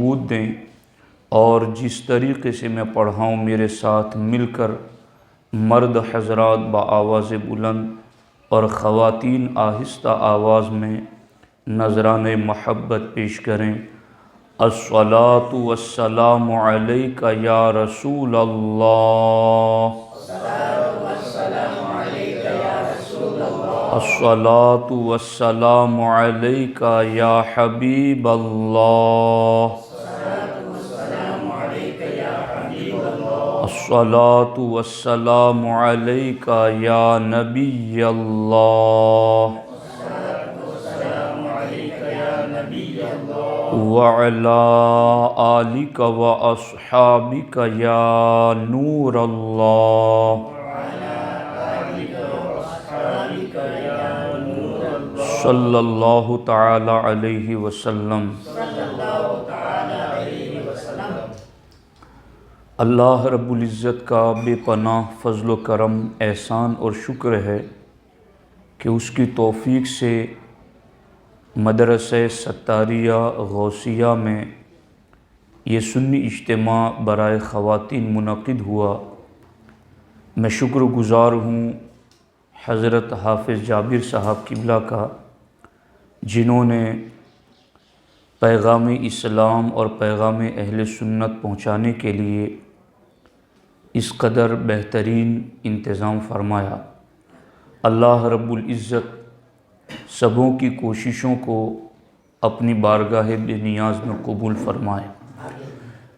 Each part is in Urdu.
ثبوت دیں اور جس طریقے سے میں پڑھاؤں میرے ساتھ مل کر مرد حضرات بآواز بلند اور خواتین آہستہ آواز میں نذران محبت پیش کریں۔ الصلاۃ والسلام علیک یا رسول اللہ، الصلاۃ والسلام علیک یا حبیب اللہ، الصلاۃ والسلام علیک یا نبی اللہ، وعلی آلک واصحابک یا نور اللہ، صلی اللہ تعالی علیہ وسلم۔ اللہ رب العزت کا بے پناہ فضل و کرم، احسان اور شکر ہے کہ اس کی توفیق سے مدرسہ ستاریہ غوثیہ میں یہ سنی اجتماع برائے خواتین منعقد ہوا۔ میں شکر گزار ہوں حضرت حافظ جابر صاحب قبلہ کا، جنہوں نے پیغام اسلام اور پیغام اہل سنت پہنچانے کے لیے اس قدر بہترین انتظام فرمایا۔ اللہ رب العزت سبوں کی کوششوں کو اپنی بارگاہ بے نیاز میں قبول فرمائے۔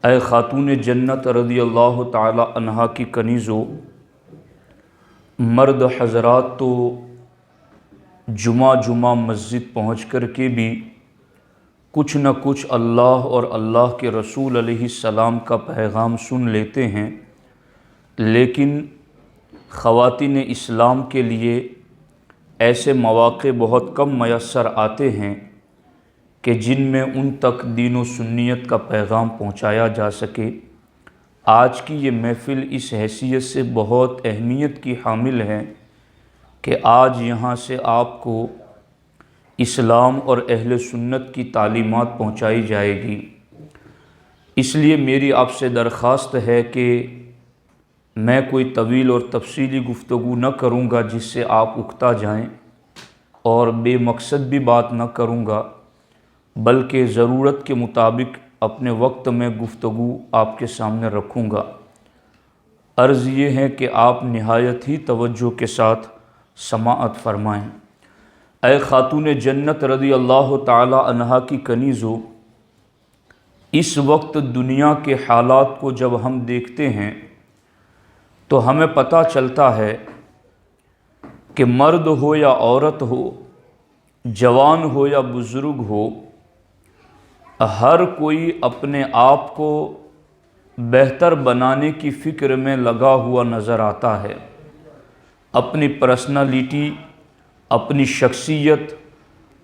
اے خاتون جنت رضی اللہ تعالی عنہا کی کنیزو، مرد حضرات تو جمعہ مسجد پہنچ کر کے بھی کچھ نہ کچھ اللہ اور اللہ کے رسول علیہ السلام کا پیغام سن لیتے ہیں، لیکن خواتین اسلام کے لیے ایسے مواقع بہت کم میسر آتے ہیں کہ جن میں ان تک دین و سنیت کا پیغام پہنچایا جا سکے۔ آج کی یہ محفل اس حیثیت سے بہت اہمیت کی حامل ہے کہ آج یہاں سے آپ کو اسلام اور اہل سنت کی تعلیمات پہنچائی جائے گی۔ اس لیے میری آپ سے درخواست ہے کہ میں کوئی طویل اور تفصیلی گفتگو نہ کروں گا جس سے آپ اکتا جائیں، اور بے مقصد بھی بات نہ کروں گا، بلکہ ضرورت کے مطابق اپنے وقت میں گفتگو آپ کے سامنے رکھوں گا۔ عرض یہ ہے کہ آپ نہایت ہی توجہ کے ساتھ سماعت فرمائیں۔ اے خاتون جنت رضی اللہ تعالی عنہا کی کنیزو، اس وقت دنیا کے حالات کو جب ہم دیکھتے ہیں تو ہمیں پتہ چلتا ہے کہ مرد ہو یا عورت ہو، جوان ہو یا بزرگ ہو، ہر کوئی اپنے آپ کو بہتر بنانے کی فکر میں لگا ہوا نظر آتا ہے۔ اپنی پرسنالٹی، اپنی شخصیت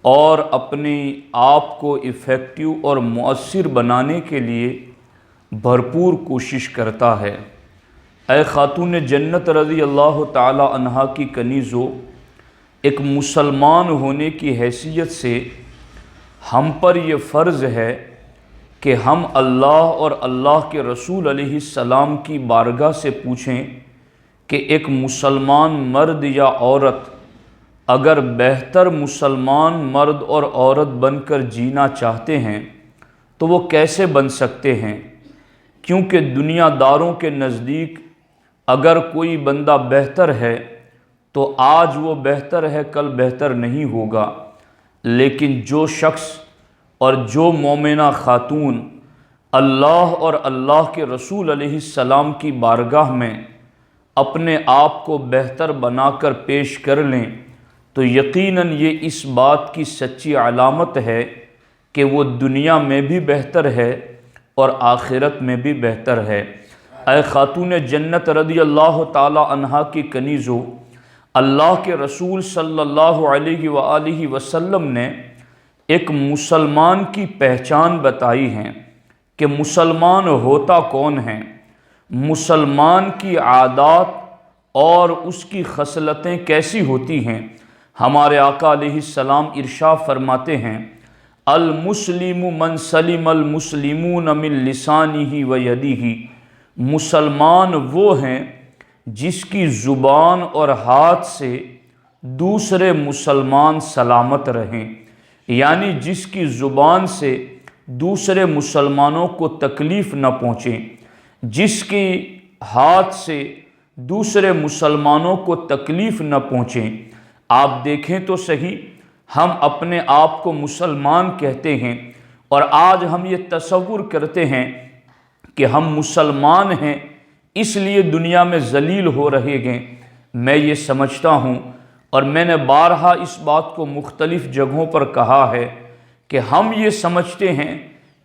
اور اپنے آپ کو افیکٹو اور مؤثر بنانے کے لیے بھرپور کوشش کرتا ہے۔ اے خاتون جنت رضی اللہ تعالی عنہا کی کنیزو، ایک مسلمان ہونے کی حیثیت سے ہم پر یہ فرض ہے کہ ہم اللہ اور اللہ کے رسول علیہ السلام کی بارگاہ سے پوچھیں کہ ایک مسلمان مرد یا عورت اگر بہتر مسلمان مرد اور عورت بن کر جینا چاہتے ہیں تو وہ کیسے بن سکتے ہیں، کیونکہ دنیا داروں کے نزدیک اگر کوئی بندہ بہتر ہے تو آج وہ بہتر ہے، کل بہتر نہیں ہوگا، لیکن جو شخص اور جو مومنہ خاتون اللہ اور اللہ کے رسول علیہ السلام کی بارگاہ میں اپنے آپ کو بہتر بنا کر پیش کر لیں تو یقیناً یہ اس بات کی سچی علامت ہے کہ وہ دنیا میں بھی بہتر ہے اور آخرت میں بھی بہتر ہے۔ اے خاتون جنت رضی اللہ تعالی عنہا کی کنیزو، اللہ کے رسول صلی اللہ علیہ وآلہ وسلم نے ایک مسلمان کی پہچان بتائی ہے کہ مسلمان ہوتا کون ہے، مسلمان کی عادات اور اس کی خصلتیں کیسی ہوتی ہیں۔ ہمارے آقا علیہ السلام ارشاد فرماتے ہیں، المسلم من سلم المسلمون من لسانہ و یدہ، مسلمان وہ ہیں جس کی زبان اور ہاتھ سے دوسرے مسلمان سلامت رہیں، یعنی جس کی زبان سے دوسرے مسلمانوں کو تکلیف نہ پہنچے، جس کی ہاتھ سے دوسرے مسلمانوں کو تکلیف نہ پہنچے۔ آپ دیکھیں تو صحیح، ہم اپنے آپ کو مسلمان کہتے ہیں اور آج ہم یہ تصور کرتے ہیں کہ ہم مسلمان ہیں اس لیے دنیا میں ذلیل ہو رہے ہیں۔ میں یہ سمجھتا ہوں اور میں نے بارہا اس بات کو مختلف جگہوں پر کہا ہے کہ ہم یہ سمجھتے ہیں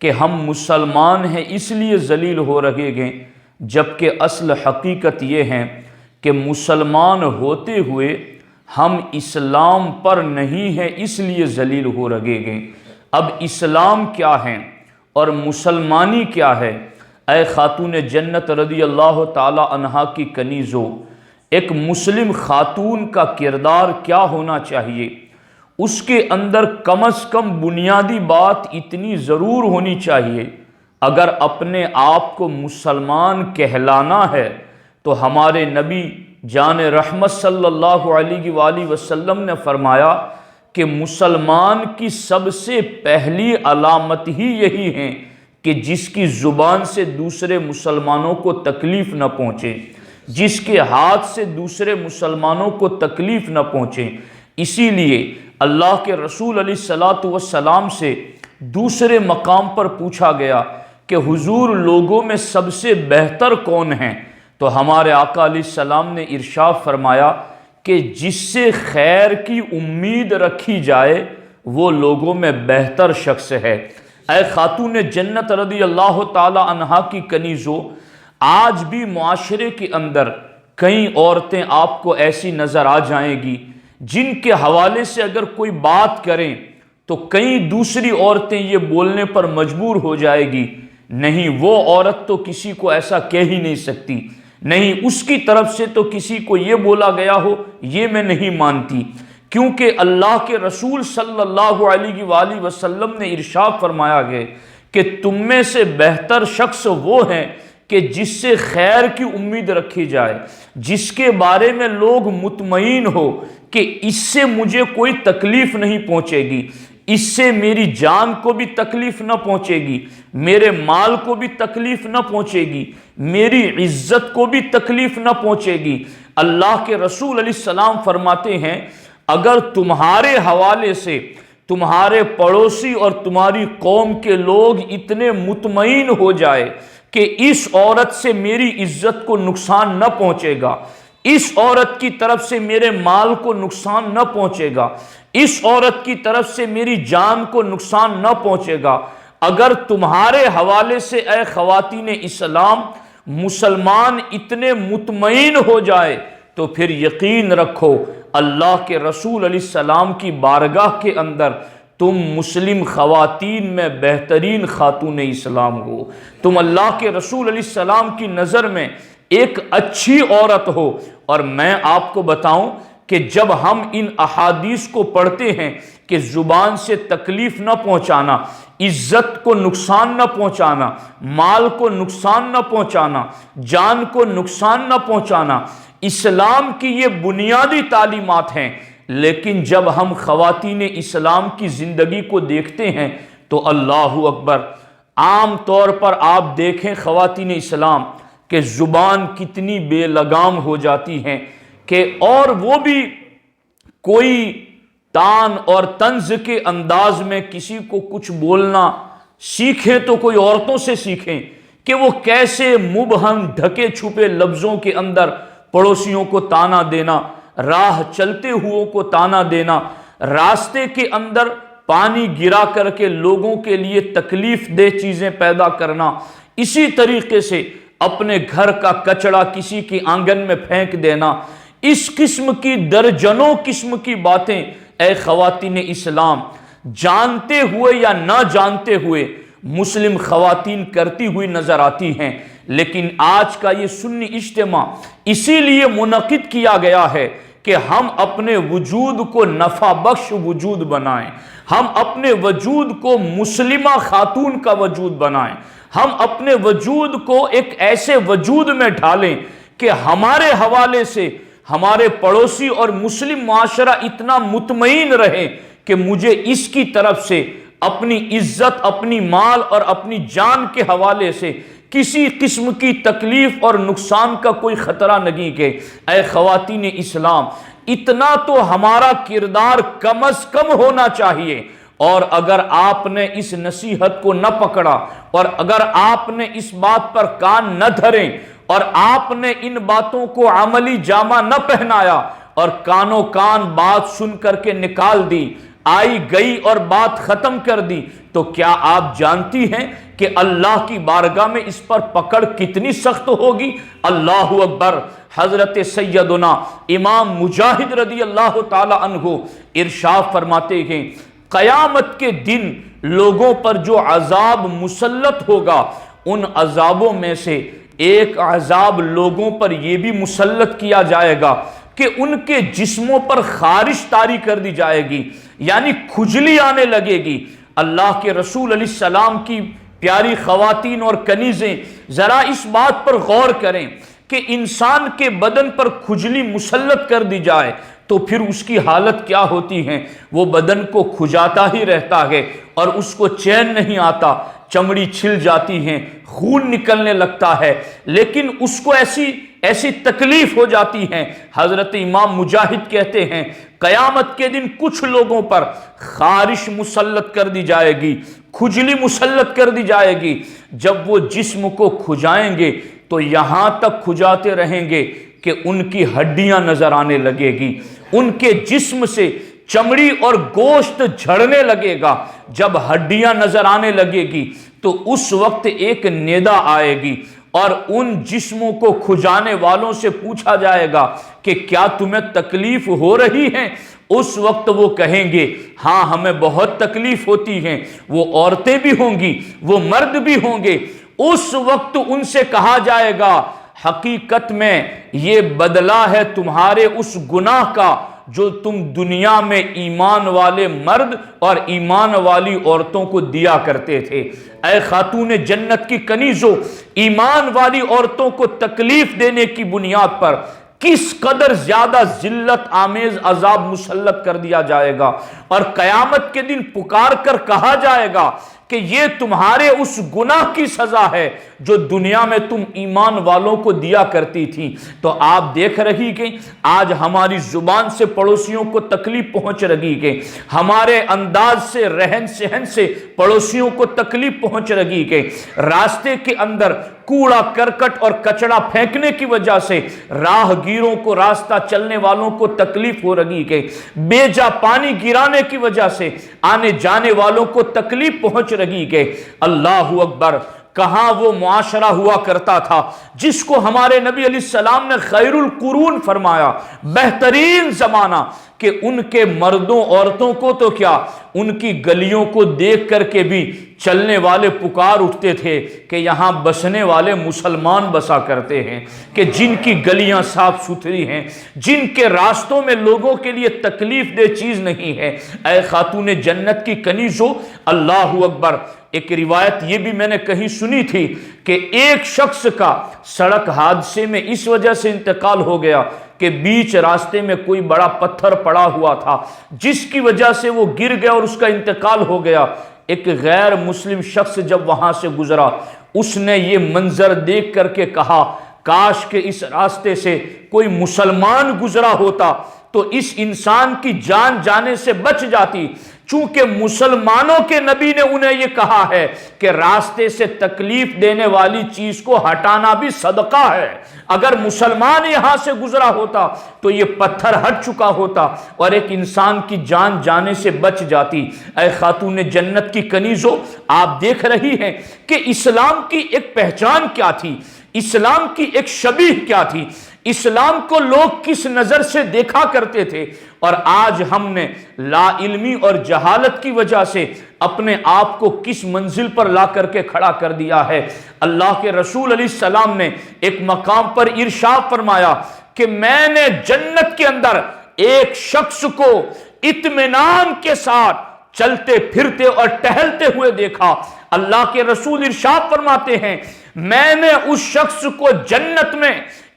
کہ ہم مسلمان ہیں اس لیے ذلیل ہو رہے ہیں، جبکہ اصل حقیقت یہ ہے کہ مسلمان ہوتے ہوئے ہم اسلام پر نہیں ہیں اس لیے ذلیل ہو رہے ہیں۔ اب اسلام کیا ہے اور مسلمانی کیا ہے؟ اے خاتون جنت رضی اللہ تعالی عنہا کی کنیزو، ایک مسلم خاتون کا کردار کیا ہونا چاہیے؟ اس کے اندر کم از کم بنیادی بات اتنی ضرور ہونی چاہیے، اگر اپنے آپ کو مسلمان کہلانا ہے تو ہمارے نبی جان رحمت صلی اللہ علیہ وآلہ وسلم نے فرمایا کہ مسلمان کی سب سے پہلی علامت ہی یہی ہے کہ جس کی زبان سے دوسرے مسلمانوں کو تکلیف نہ پہنچے، جس کے ہاتھ سے دوسرے مسلمانوں کو تکلیف نہ پہنچے۔ اسی لیے اللہ کے رسول علیہ الصلاۃ والسلام سے دوسرے مقام پر پوچھا گیا کہ حضور لوگوں میں سب سے بہتر کون ہیں؟ تو ہمارے آقا علیہ السلام نے ارشاد فرمایا کہ جس سے خیر کی امید رکھی جائے وہ لوگوں میں بہتر شخص ہے۔ اے خاتون جنت رضی اللہ تعالی عنہا کی کنیزو، آج بھی معاشرے کے اندر کئی عورتیں آپ کو ایسی نظر آ جائیں گی جن کے حوالے سے اگر کوئی بات کریں تو کئی دوسری عورتیں یہ بولنے پر مجبور ہو جائے گی، نہیں وہ عورت تو کسی کو ایسا کہہ ہی نہیں سکتی، نہیں اس کی طرف سے تو کسی کو یہ بولا گیا ہو یہ میں نہیں مانتی، کیونکہ اللہ کے رسول صلی اللہ علیہ وآلہ وسلم نے ارشاد فرمایا ہے کہ تم میں سے بہتر شخص وہ ہے کہ جس سے خیر کی امید رکھی جائے، جس کے بارے میں لوگ مطمئن ہو کہ اس سے مجھے کوئی تکلیف نہیں پہنچے گی، اس سے میری جان کو بھی تکلیف نہ پہنچے گی، میرے مال کو بھی تکلیف نہ پہنچے گی، میری عزت کو بھی تکلیف نہ پہنچے گی۔ اللہ کے رسول علیہ السلام فرماتے ہیں اگر تمہارے حوالے سے تمہارے پڑوسی اور تمہاری قوم کے لوگ اتنے مطمئن ہو جائے کہ اس عورت سے میری عزت کو نقصان نہ پہنچے گا، اس عورت کی طرف سے میرے مال کو نقصان نہ پہنچے گا، اس عورت کی طرف سے میری جان کو نقصان نہ پہنچے گا، اگر تمہارے حوالے سے اے خواتین اسلام مسلمان اتنے مطمئن ہو جائے تو پھر یقین رکھو اللہ کے رسول علیہ السلام کی بارگاہ کے اندر تم مسلم خواتین میں بہترین خاتون اسلام ہو، تم اللہ کے رسول علیہ السلام کی نظر میں ایک اچھی عورت ہو۔ اور میں آپ کو بتاؤں کہ جب ہم ان احادیث کو پڑھتے ہیں کہ زبان سے تکلیف نہ پہنچانا، عزت کو نقصان نہ پہنچانا، مال کو نقصان نہ پہنچانا، جان کو نقصان نہ پہنچانا، اسلام کی یہ بنیادی تعلیمات ہیں، لیکن جب ہم خواتین اسلام کی زندگی کو دیکھتے ہیں تو اللہ اکبر، عام طور پر آپ دیکھیں خواتین اسلام کہ زبان کتنی بے لگام ہو جاتی ہیں کہ اور وہ بھی کوئی تان اور طنز کے انداز میں کسی کو کچھ بولنا سیکھیں تو کوئی عورتوں سے سیکھیں کہ وہ کیسے مبہم ڈھکے چھپے لفظوں کے اندر پڑوسیوں کو تانا دینا، راہ چلتے ہوئوں کو تانا دینا، راستے کے اندر پانی گرا کر کے لوگوں کے لیے تکلیف دہ چیزیں پیدا کرنا، اسی طریقے سے اپنے گھر کا کچڑا کسی کی آنگن میں پھینک دینا، اس قسم کی درجنوں قسم کی باتیں اے خواتین اسلام جانتے ہوئے یا نہ جانتے ہوئے مسلم خواتین کرتی ہوئی نظر آتی ہیں۔ لیکن آج کا یہ سنی اجتماع اسی لیے منعقد کیا گیا ہے کہ ہم اپنے وجود کو نفع بخش وجود بنائیں، ہم اپنے وجود کو مسلمہ خاتون کا وجود بنائیں، ہم اپنے وجود کو ایک ایسے وجود میں ڈھالیں کہ ہمارے حوالے سے ہمارے پڑوسی اور مسلم معاشرہ اتنا مطمئن رہے کہ مجھے اس کی طرف سے اپنی عزت، اپنی مال اور اپنی جان کے حوالے سے کسی قسم کی تکلیف اور نقصان کا کوئی خطرہ نہیں کہ اے خواتین اسلام، اتنا تو ہمارا کردار کم از کم ہونا چاہیے۔ اور اگر آپ نے اس نصیحت کو نہ پکڑا اور اگر آپ نے اس بات پر کان نہ دھرے اور آپ نے ان باتوں کو عملی جامہ نہ پہنایا اور کانوں کان بات سن کر کے نکال دی، آئی گئی اور بات ختم کر دی، تو کیا آپ جانتی ہیں کہ اللہ کی بارگاہ میں اس پر پکڑ کتنی سخت ہوگی؟ اللہ اکبر۔ حضرت سیدنا امام مجاہد رضی اللہ تعالی عنہ ارشاد فرماتے ہیں قیامت کے دن لوگوں پر جو عذاب مسلط ہوگا، ان عذابوں میں سے ایک عذاب لوگوں پر یہ بھی مسلط کیا جائے گا کہ ان کے جسموں پر خارش طاری کر دی جائے گی، یعنی کھجلی آنے لگے گی۔ اللہ کے رسول علیہ السلام کی پیاری خواتین اور کنیزیں ذرا اس بات پر غور کریں کہ انسان کے بدن پر کھجلی مسلط کر دی جائے تو پھر اس کی حالت کیا ہوتی ہے؟ وہ بدن کو کھجاتا ہی رہتا ہے اور اس کو چین نہیں آتا، چمڑی چھل جاتی ہے، خون نکلنے لگتا ہے، لیکن اس کو ایسی تکلیف ہو جاتی ہے۔ حضرت امام مجاہد کہتے ہیں قیامت کے دن کچھ لوگوں پر خارش مسلط کر دی جائے گی، کھجلی مسلط کر دی جائے گی۔ جب وہ جسم کو کھجائیں گے تو یہاں تک کھجاتے رہیں گے کہ ان کی ہڈیاں نظر آنے لگے گی، ان کے جسم سے چمڑی اور گوشت جھڑنے لگے گا۔ جب ہڈیاں نظر آنے لگے گی تو اس وقت ایک ندا آئے گی اور ان جسموں کو کھجانے والوں سے پوچھا جائے گا کہ کیا تمہیں تکلیف ہو رہی ہے؟ اس وقت وہ کہیں گے ہاں ہمیں بہت تکلیف ہوتی ہے۔ وہ عورتیں بھی ہوں گی، وہ مرد بھی ہوں گے۔ اس وقت ان سے کہا جائے گا حقیقت میں یہ بدلہ ہے تمہارے اس گناہ کا جو تم دنیا میں ایمان والے مرد اور ایمان والی عورتوں کو دیا کرتے تھے۔ اے خاتون جنت کی کنیزوں، ایمان والی عورتوں کو تکلیف دینے کی بنیاد پر کس قدر زیادہ ذلت آمیز عذاب مسلط کر دیا جائے گا، اور قیامت کے دن پکار کر کہا جائے گا کہ یہ تمہارے اس گناہ کی سزا ہے جو دنیا میں تم ایمان والوں کو دیا کرتی تھی۔ تو آپ دیکھ رہی کہ آج ہماری زبان سے پڑوسیوں کو تکلیف پہنچ رہی کہ ہمارے انداز سے، رہن سہن سے پڑوسیوں کو تکلیف پہنچ رہی کہ راستے کے اندر کوڑا کرکٹ اور کچڑا پھینکنے کی وجہ سے راہ گیروں کو، راستہ چلنے والوں کو تکلیف ہو رہی کہ بے جا پانی گرانے کی وجہ سے آنے جانے والوں کو تکلیف پہنچ رہی کہ اللہ اکبر۔ کہاں وہ معاشرہ ہوا کرتا تھا جس کو ہمارے نبی علیہ السلام نے خیر القرون فرمایا، بہترین زمانہ، کہ ان کے مردوں عورتوں کو تو کیا ان کی گلیوں کو دیکھ کر کے بھی چلنے والے پکار اٹھتے تھے کہ یہاں بسنے والے مسلمان بسا کرتے ہیں، کہ جن کی گلیاں صاف ستھری ہیں، جن کے راستوں میں لوگوں کے لیے تکلیف دہ چیز نہیں ہے۔ اے خاتون جنت کی کنیزوں، اللہ اکبر۔ ایک روایت یہ بھی میں نے کہیں سنی تھی کہ ایک شخص کا سڑک حادثے میں اس وجہ سے انتقال ہو گیا کہ بیچ راستے میں کوئی بڑا پتھر پڑا ہوا تھا جس کی وجہ سے وہ گر گیا اور اس کا انتقال ہو گیا۔ ایک غیر مسلم شخص جب وہاں سے گزرا، اس نے یہ منظر دیکھ کر کے کہا کاش کہ اس راستے سے کوئی مسلمان گزرا ہوتا تو اس انسان کی جان جانے سے بچ جاتی۔ چونکہ مسلمانوں کے نبی نے انہیں یہ کہا ہے کہ راستے سے تکلیف دینے والی چیز کو ہٹانا بھی صدقہ ہے، اگر مسلمان یہاں سے گزرا ہوتا تو یہ پتھر ہٹ چکا ہوتا اور ایک انسان کی جان جانے سے بچ جاتی۔ اے خاتون جنت کی کنیزوں، آپ دیکھ رہی ہیں کہ اسلام کی ایک پہچان کیا تھی، اسلام کی ایک شبیہ کیا تھی، اسلام کو لوگ کس نظر سے دیکھا کرتے تھے، اور آج ہم نے لا علمی اور جہالت کی وجہ سے اپنے آپ کو کس منزل پر لا کر کے کھڑا کر دیا ہے۔ اللہ کے رسول علیہ السلام نے ایک مقام پر ارشاد فرمایا کہ میں نے جنت کے اندر ایک شخص کو اطمینان کے ساتھ چلتے پھرتے اور ٹہلتے ہوئے دیکھا۔ اللہ کے رسول ارشاد فرماتے ہیں میں نے اس شخص کو جنت میں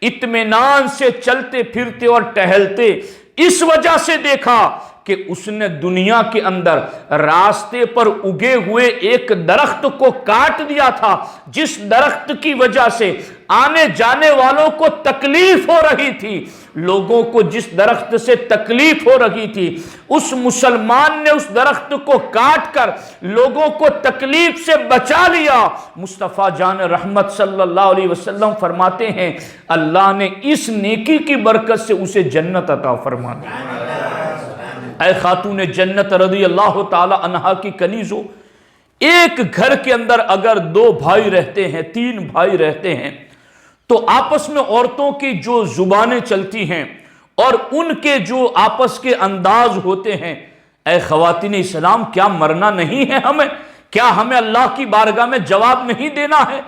اطمینان سے چلتے پھرتے اور ٹہلتے اس وجہ سے دیکھا کہ اس نے دنیا کے اندر راستے پر اگے ہوئے ایک درخت کو کاٹ دیا تھا، جس درخت کی وجہ سے آنے جانے والوں کو تکلیف ہو رہی تھی۔ لوگوں کو جس درخت سے تکلیف ہو رہی تھی اس مسلمان نے اس درخت کو کاٹ کر لوگوں کو تکلیف سے بچا لیا۔ مصطفیٰ جان رحمت صلی اللہ علیہ وسلم فرماتے ہیں اللہ نے اس نیکی کی برکت سے اسے جنت عطا فرما دی۔ اے خاتون جنت رضی اللہ تعالی عنہا کی کنیزو، ایک گھر کے اندر اگر 2 بھائی رہتے ہیں، 3 بھائی رہتے ہیں، تو آپس میں عورتوں کی جو زبانیں چلتی ہیں اور ان کے جو آپس کے انداز ہوتے ہیں، اے خواتین اسلام کیا مرنا نہیں ہے ہمیں؟ کیا ہمیں اللہ کی بارگاہ میں جواب نہیں دینا ہے؟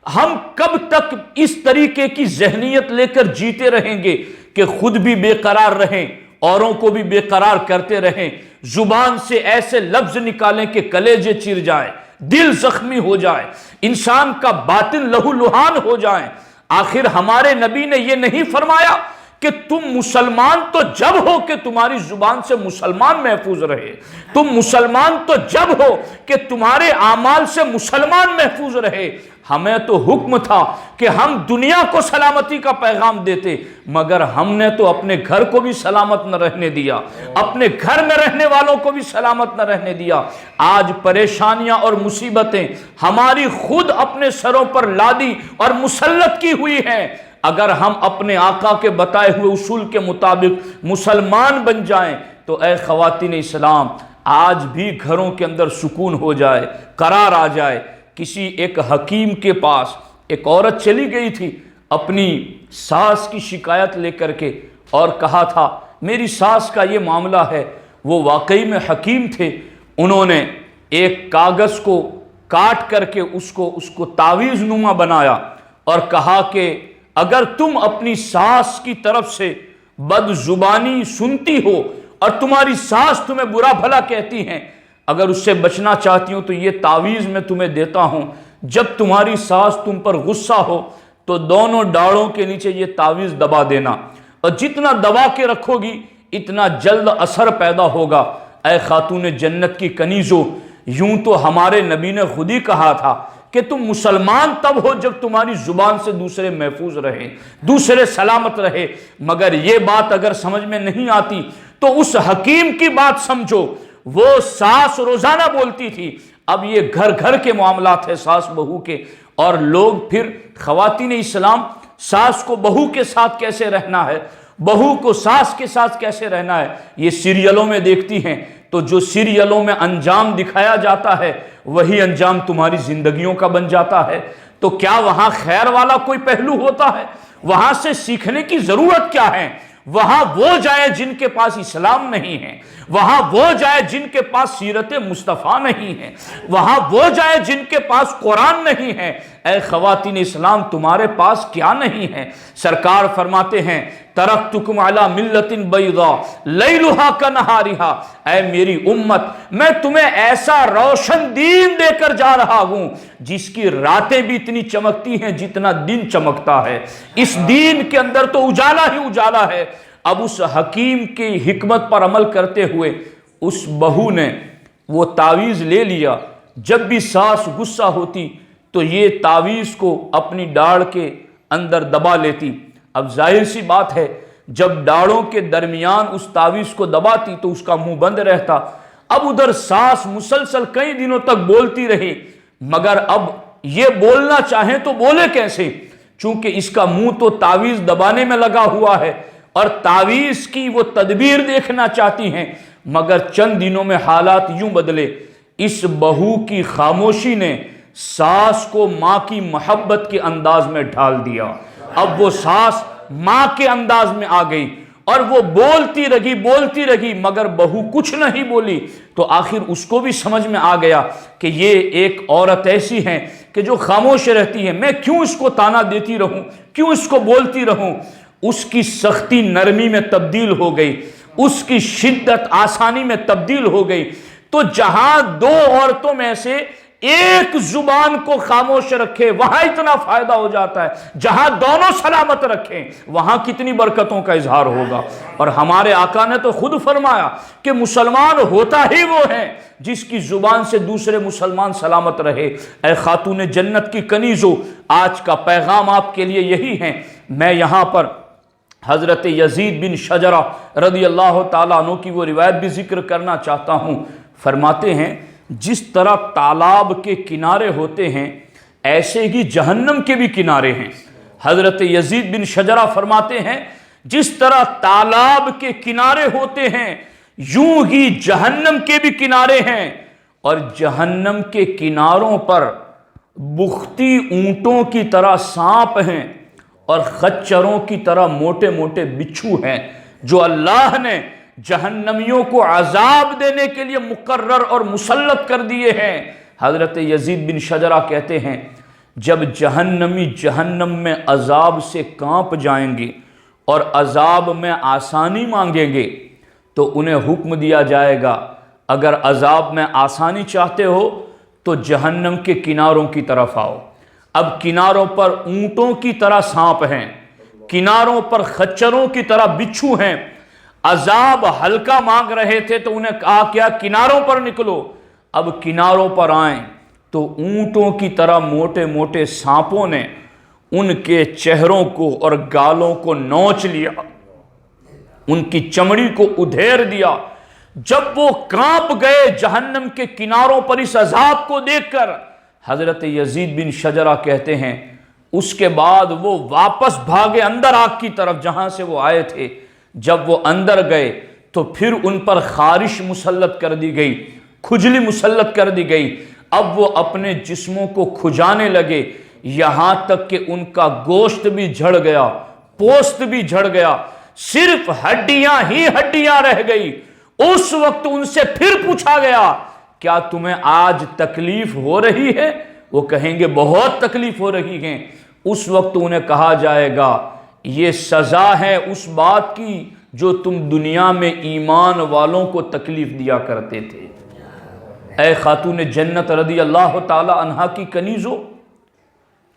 ہم کب تک اس طریقے کی ذہنیت لے کر جیتے رہیں گے کہ خود بھی بے قرار رہیں، اوروں کو بھی بے قرار کرتے رہیں، زبان سے ایسے لفظ نکالیں کہ کلیجے چیر جائیں، دل زخمی ہو جائے، انسان کا باطن لہو لہان ہو جائیں؟ آخر ہمارے نبی نے یہ نہیں فرمایا کہ تم مسلمان تو جب ہو کہ تمہاری زبان سے مسلمان محفوظ رہے، تم مسلمان تو جب ہو کہ تمہارے اعمال سے مسلمان محفوظ رہے؟ ہمیں تو حکم تھا کہ ہم دنیا کو سلامتی کا پیغام دیتے، مگر ہم نے تو اپنے گھر کو بھی سلامت نہ رہنے دیا، اپنے گھر میں رہنے والوں کو بھی سلامت نہ رہنے دیا۔ آج پریشانیاں اور مصیبتیں ہماری خود اپنے سروں پر لادی اور مسلط کی ہوئی ہیں۔ اگر ہم اپنے آقا کے بتائے ہوئے اصول کے مطابق مسلمان بن جائیں تو اے خواتین اسلام آج بھی گھروں کے اندر سکون ہو جائے، قرار آ جائے۔ کسی ایک حکیم کے پاس ایک عورت چلی گئی تھی اپنی ساس کی شکایت لے کر کے، اور کہا تھا میری ساس کا یہ معاملہ ہے۔ وہ واقعی میں حکیم تھے، انہوں نے ایک کاغذ کو کاٹ کر کے اس کو تعویذ نما بنایا اور کہا کہ اگر تم اپنی ساس کی طرف سے بد زبانی سنتی ہو اور تمہاری ساس تمہیں برا بھلا کہتی ہیں، اگر اس سے بچنا چاہتی ہوں تو یہ تعویذ میں تمہیں دیتا ہوں، جب تمہاری ساس تم پر غصہ ہو تو دونوں ڈاڑوں کے نیچے یہ تعویذ دبا دینا، اور جتنا دبا کے رکھو گی اتنا جلد اثر پیدا ہوگا۔ اے خاتون جنت کی کنیزو، یوں تو ہمارے نبی نے خود ہی کہا تھا کہ تم مسلمان تب ہو جب تمہاری زبان سے دوسرے محفوظ رہیں، دوسرے سلامت رہے، مگر یہ بات اگر سمجھ میں نہیں آتی تو اس حکیم کی بات سمجھو۔ وہ ساس روزانہ بولتی تھی، اب یہ گھر گھر کے معاملات ہیں ساس بہو کے، اور لوگ پھر خواتین اسلام ساس کو بہو کے ساتھ کیسے رہنا ہے، بہو کو ساس کے ساتھ کیسے رہنا ہے، یہ سیریلوں میں دیکھتی ہیں۔ تو جو سیریلوں میں انجام دکھایا جاتا ہے وہی انجام تمہاری زندگیوں کا بن جاتا ہے۔ تو کیا وہاں خیر والا کوئی پہلو ہوتا ہے؟ وہاں سے سیکھنے کی ضرورت کیا ہے؟ وہاں وہ جائے جن کے پاس اسلام نہیں ہے، وہاں وہ جائے جن کے پاس سیرت مصطفیٰ نہیں ہے، وہاں وہ جائے جن کے پاس قرآن نہیں ہے۔ اے خواتین اسلام تمہارے پاس کیا نہیں ہے؟ سرکار فرماتے ہیں ترکتکم علی ملت بیضاء لیلھا کنہارھا، اے میری امت میں تمہیں ایسا روشن دین دے کر جا رہا ہوں جس کی راتیں بھی اتنی چمکتی ہیں جتنا دن چمکتا ہے۔ اس دین کے اندر تو اجالا ہی اجالا ہے۔ اب اس حکیم کی حکمت پر عمل کرتے ہوئے اس بہو نے وہ تعویذ لے لیا، جب بھی ساس غصہ ہوتی تو یہ تعویذ کو اپنی ڈاڑھ کے اندر دبا لیتی۔ اب ظاہر سی بات ہے جب ڈاڑھوں کے درمیان اس تعویذ کو دباتی تو اس کا منہ بند رہتا۔ اب ادھر ساس مسلسل کئی دنوں تک بولتی رہی، مگر اب یہ بولنا چاہیں تو بولے کیسے، چونکہ اس کا منہ تو تعویذ دبانے میں لگا ہوا ہے اور تعویذ کی وہ تدبیر دیکھنا چاہتی ہیں، مگر چند دنوں میں حالات یوں بدلے۔ اس بہو کی خاموشی نے ساس کو ماں کی محبت کے انداز میں ڈھال دیا۔ اب وہ ساس ماں کے انداز میں آ گئی اور وہ بولتی رہی مگر بہو کچھ نہیں بولی۔ تو آخر اس کو بھی سمجھ میں آ گیا کہ یہ ایک عورت ایسی ہے کہ جو خاموش رہتی ہے، میں کیوں اس کو تانا دیتی رہوں، کیوں اس کو بولتی رہوں۔ اس کی سختی نرمی میں تبدیل ہو گئی، اس کی شدت آسانی میں تبدیل ہو گئی۔ تو جہاں دو عورتوں میں سے ایک زبان کو خاموش رکھے وہاں اتنا فائدہ ہو جاتا ہے، جہاں دونوں سلامت رکھیں وہاں کتنی برکتوں کا اظہار ہوگا۔ اور ہمارے آقا نے تو خود فرمایا کہ مسلمان ہوتا ہی وہ ہے جس کی زبان سے دوسرے مسلمان سلامت رہے۔ اے خاتون جنت کی کنیزو، آج کا پیغام آپ کے لیے یہی ہے۔ میں یہاں پر حضرت یزید بن شجرہ رضی اللہ تعالیٰ عنہ کی وہ روایت بھی ذکر کرنا چاہتا ہوں۔ فرماتے ہیں جس طرح تالاب کے کنارے ہوتے ہیں ایسے ہی جہنم کے بھی کنارے ہیں۔ حضرت یزید بن شجرہ فرماتے ہیں جس طرح تالاب کے کنارے ہوتے ہیں یوں ہی جہنم کے بھی کنارے ہیں، اور جہنم کے کناروں پر بختی اونٹوں کی طرح سانپ ہیں اور خچروں کی طرح موٹے موٹے بچھو ہیں جو اللہ نے جہنمیوں کو عذاب دینے کے لیے مقرر اور مسلط کر دیے ہیں۔ حضرت یزید بن شجرہ کہتے ہیں جب جہنمی جہنم میں عذاب سے کانپ جائیں گے اور عذاب میں آسانی مانگیں گے تو انہیں حکم دیا جائے گا اگر عذاب میں آسانی چاہتے ہو تو جہنم کے کناروں کی طرف آؤ۔ اب کناروں پر اونٹوں کی طرح سانپ ہیں، کناروں پر خچروں کی طرح بچھو ہیں۔ عذاب ہلکا مانگ رہے تھے تو انہیں کہا کیا کناروں پر نکلو۔ اب کناروں پر آئیں تو اونٹوں کی طرح موٹے موٹے سانپوں نے ان کے چہروں کو اور گالوں کو نوچ لیا، ان کی چمڑی کو ادھیر دیا۔ جب وہ کانپ گئے جہنم کے کناروں پر اس عذاب کو دیکھ کر، حضرت یزید بن شجرہ کہتے ہیں اس کے بعد وہ واپس بھاگے اندر آگ کی طرف جہاں سے وہ آئے تھے۔ جب وہ اندر گئے تو پھر ان پر خارش مسلط کر دی گئی، کھجلی مسلط کر دی گئی۔ اب وہ اپنے جسموں کو کھجانے لگے یہاں تک کہ ان کا گوشت بھی جھڑ گیا، پوست بھی جھڑ گیا، صرف ہڈیاں ہی ہڈیاں رہ گئی۔ اس وقت ان سے پھر پوچھا گیا کیا تمہیں آج تکلیف ہو رہی ہے؟ وہ کہیں گے بہت تکلیف ہو رہی ہے۔ اس وقت انہیں کہا جائے گا یہ سزا ہے اس بات کی جو تم دنیا میں ایمان والوں کو تکلیف دیا کرتے تھے۔ اے خاتون جنت رضی اللہ تعالی عنہا کی کنیزو،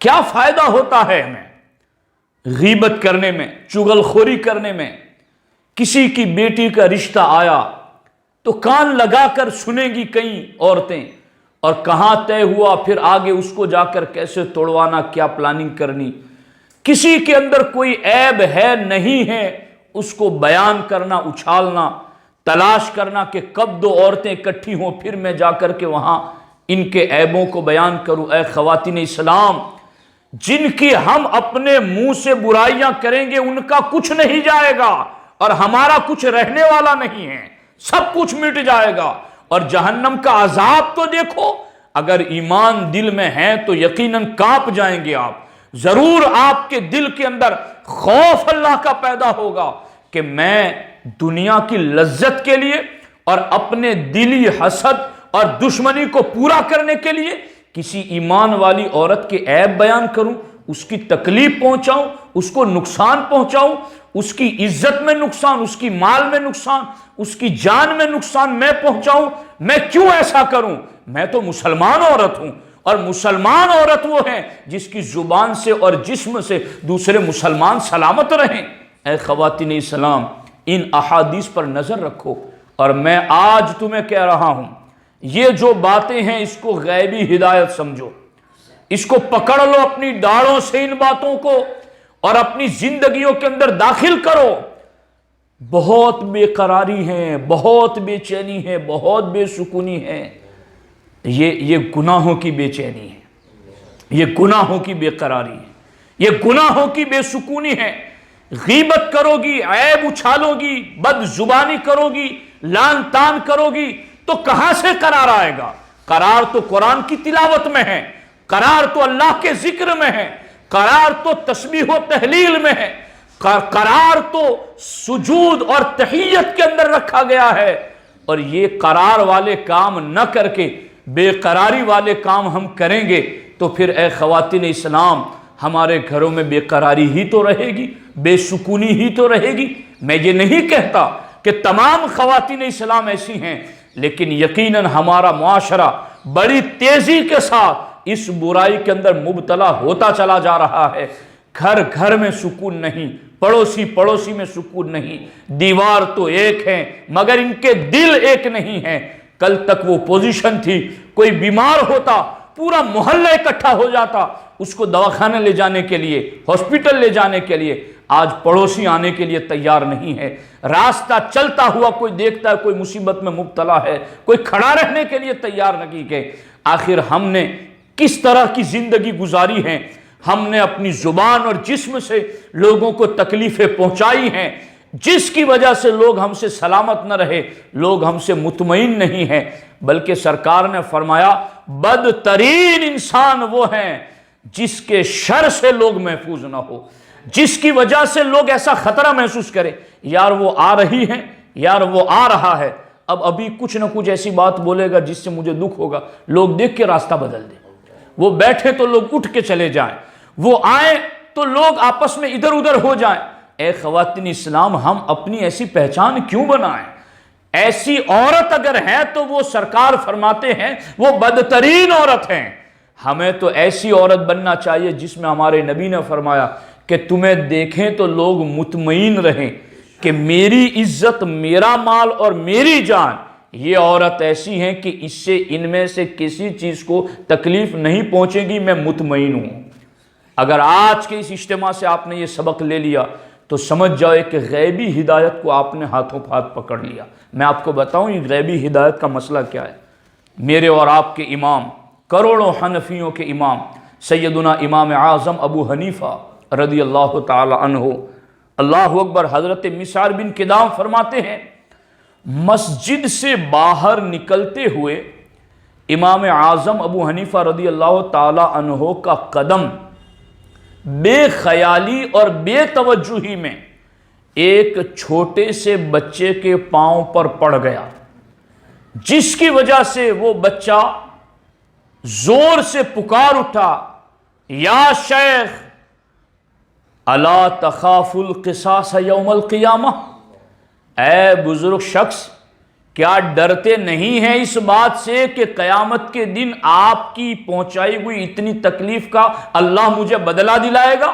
کیا فائدہ ہوتا ہے ہمیں غیبت کرنے میں، چغل خوری کرنے میں؟ کسی کی بیٹی کا رشتہ آیا تو کان لگا کر سنیں گی کئی عورتیں، اور کہاں طے ہوا پھر آگے اس کو جا کر کیسے توڑوانا، کیا پلاننگ کرنی۔ کسی کے اندر کوئی عیب ہے نہیں ہے اس کو بیان کرنا، اچھالنا، تلاش کرنا کہ کب دو عورتیں اکٹھی ہوں پھر میں جا کر کے وہاں ان کے عیبوں کو بیان کروں۔ اے خواتین اسلام، جن کی ہم اپنے منہ سے برائیاں کریں گے ان کا کچھ نہیں جائے گا اور ہمارا کچھ رہنے والا نہیں ہے، سب کچھ مٹ جائے گا۔ اور جہنم کا عذاب تو دیکھو، اگر ایمان دل میں ہے تو یقیناً کانپ جائیں گے آپ۔ ضرور آپ کے دل کے اندر خوف اللہ کا پیدا ہوگا کہ میں دنیا کی لذت کے لیے اور اپنے دلی حسد اور دشمنی کو پورا کرنے کے لیے کسی ایمان والی عورت کے عیب بیان کروں، اس کی تکلیف پہنچاؤں، اس کو نقصان پہنچاؤں، اس کی عزت میں نقصان، اس کی مال میں نقصان، اس کی جان میں نقصان میں پہنچاؤں؟ میں کیوں ایسا کروں؟ میں تو مسلمان عورت ہوں، اور مسلمان عورت وہ ہے جس کی زبان سے اور جسم سے دوسرے مسلمان سلامت رہیں۔ اے خواتین اسلام، ان احادیث پر نظر رکھو، اور میں آج تمہیں کہہ رہا ہوں یہ جو باتیں ہیں اس کو غیبی ہدایت سمجھو، اس کو پکڑ لو اپنی ڈاڑوں سے ان باتوں کو اور اپنی زندگیوں کے اندر داخل کرو۔ بہت بے قراری ہے، بہت بے چینی ہے، بہت بے سکونی ہے۔ یہ گناہوں کی بے چینی ہے، یہ گناہوں کی بے قراری ہے، یہ گناہوں کی بے سکونی ہے۔ غیبت کرو گی، عیب اچھالو گی، بد زبانی کرو گی، لان تان کرو گی تو کہاں سے قرار آئے گا؟ قرار تو قرآن کی تلاوت میں ہے، قرار تو اللہ کے ذکر میں ہے، قرار تو تسبیح و تحلیل میں ہے، قرار تو سجود اور تحیت کے اندر رکھا گیا ہے۔ اور یہ قرار والے کام نہ کر کے بے قراری والے کام ہم کریں گے تو پھر اے خواتین اسلام ہمارے گھروں میں بے قراری ہی تو رہے گی، بے سکونی ہی تو رہے گی۔ میں یہ نہیں کہتا کہ تمام خواتین اسلام ایسی ہیں، لیکن یقیناً ہمارا معاشرہ بڑی تیزی کے ساتھ اس برائی کے اندر مبتلا ہوتا چلا جا رہا ہے۔ گھر گھر میں سکون نہیں، پڑوسی پڑوسی میں سکون نہیں، دیوار تو ایک ہے مگر ان کے دل ایک نہیں ہیں۔ کل تک وہ پوزیشن تھی، کوئی بیمار ہوتا پورا محلہ اکٹھا ہو جاتا اس کو دواخانے لے جانے کے لیے، ہاسپٹل لے جانے کے لیے۔ آج پڑوسی آنے کے لیے تیار نہیں ہے، راستہ چلتا ہوا کوئی دیکھتا ہے کوئی مصیبت میں مبتلا ہے، کوئی کھڑا رہنے کے لیے تیار نہیں ہے۔ آخر ہم نے کس طرح کی زندگی گزاری ہے؟ ہم نے اپنی زبان اور جسم سے لوگوں کو تکلیفیں پہنچائی ہیں، جس کی وجہ سے لوگ ہم سے سلامت نہ رہے، لوگ ہم سے مطمئن نہیں ہیں۔ بلکہ سرکار نے فرمایا بدترین انسان وہ ہیں جس کے شر سے لوگ محفوظ نہ ہو، جس کی وجہ سے لوگ ایسا خطرہ محسوس کریں یار وہ آ رہی ہے، یار وہ آ رہا ہے، اب ابھی کچھ نہ کچھ ایسی بات بولے گا جس سے مجھے دکھ ہوگا، لوگ دیکھ کے راستہ بدل دیں۔ وہ بیٹھے تو لوگ اٹھ کے چلے جائیں، وہ آئیں تو لوگ آپس میں ادھر ادھر ہو جائیں۔ اے خواتین اسلام، ہم اپنی ایسی پہچان کیوں بنائیں؟ ایسی عورت اگر ہے تو وہ سرکار فرماتے ہیں وہ بدترین عورت ہیں۔ ہمیں تو ایسی عورت بننا چاہیے جس میں ہمارے نبی نے فرمایا کہ تمہیں دیکھیں تو لوگ مطمئن رہیں کہ میری عزت، میرا مال اور میری جان یہ عورت ایسی ہیں کہ اس سے ان میں سے کسی چیز کو تکلیف نہیں پہنچے گی، میں مطمئن ہوں۔ اگر آج کے اس اجتماع سے آپ نے یہ سبق لے لیا تو سمجھ جاؤ کہ غیبی ہدایت کو آپ نے ہاتھوں ہاتھ پکڑ لیا۔ میں آپ کو بتاؤں یہ غیبی ہدایت کا مسئلہ کیا ہے۔ میرے اور آپ کے امام، کروڑوں حنفیوں کے امام سیدنا امام اعظم ابو حنیفہ رضی اللہ تعالی عنہ، اللہ اکبر، حضرت مسعر بن کدام فرماتے ہیں مسجد سے باہر نکلتے ہوئے امام اعظم ابو حنیفہ رضی اللہ تعالی عنہ کا قدم بے خیالی اور بے توجہی میں ایک چھوٹے سے بچے کے پاؤں پر پڑ گیا، جس کی وجہ سے وہ بچہ زور سے پکار اٹھا یا شیخ الا تخاف القصاص یوم القیامہ، اے بزرگ شخص کیا ڈرتے نہیں ہیں اس بات سے کہ قیامت کے دن آپ کی پہنچائی ہوئی اتنی تکلیف کا اللہ مجھے بدلہ دلائے گا؟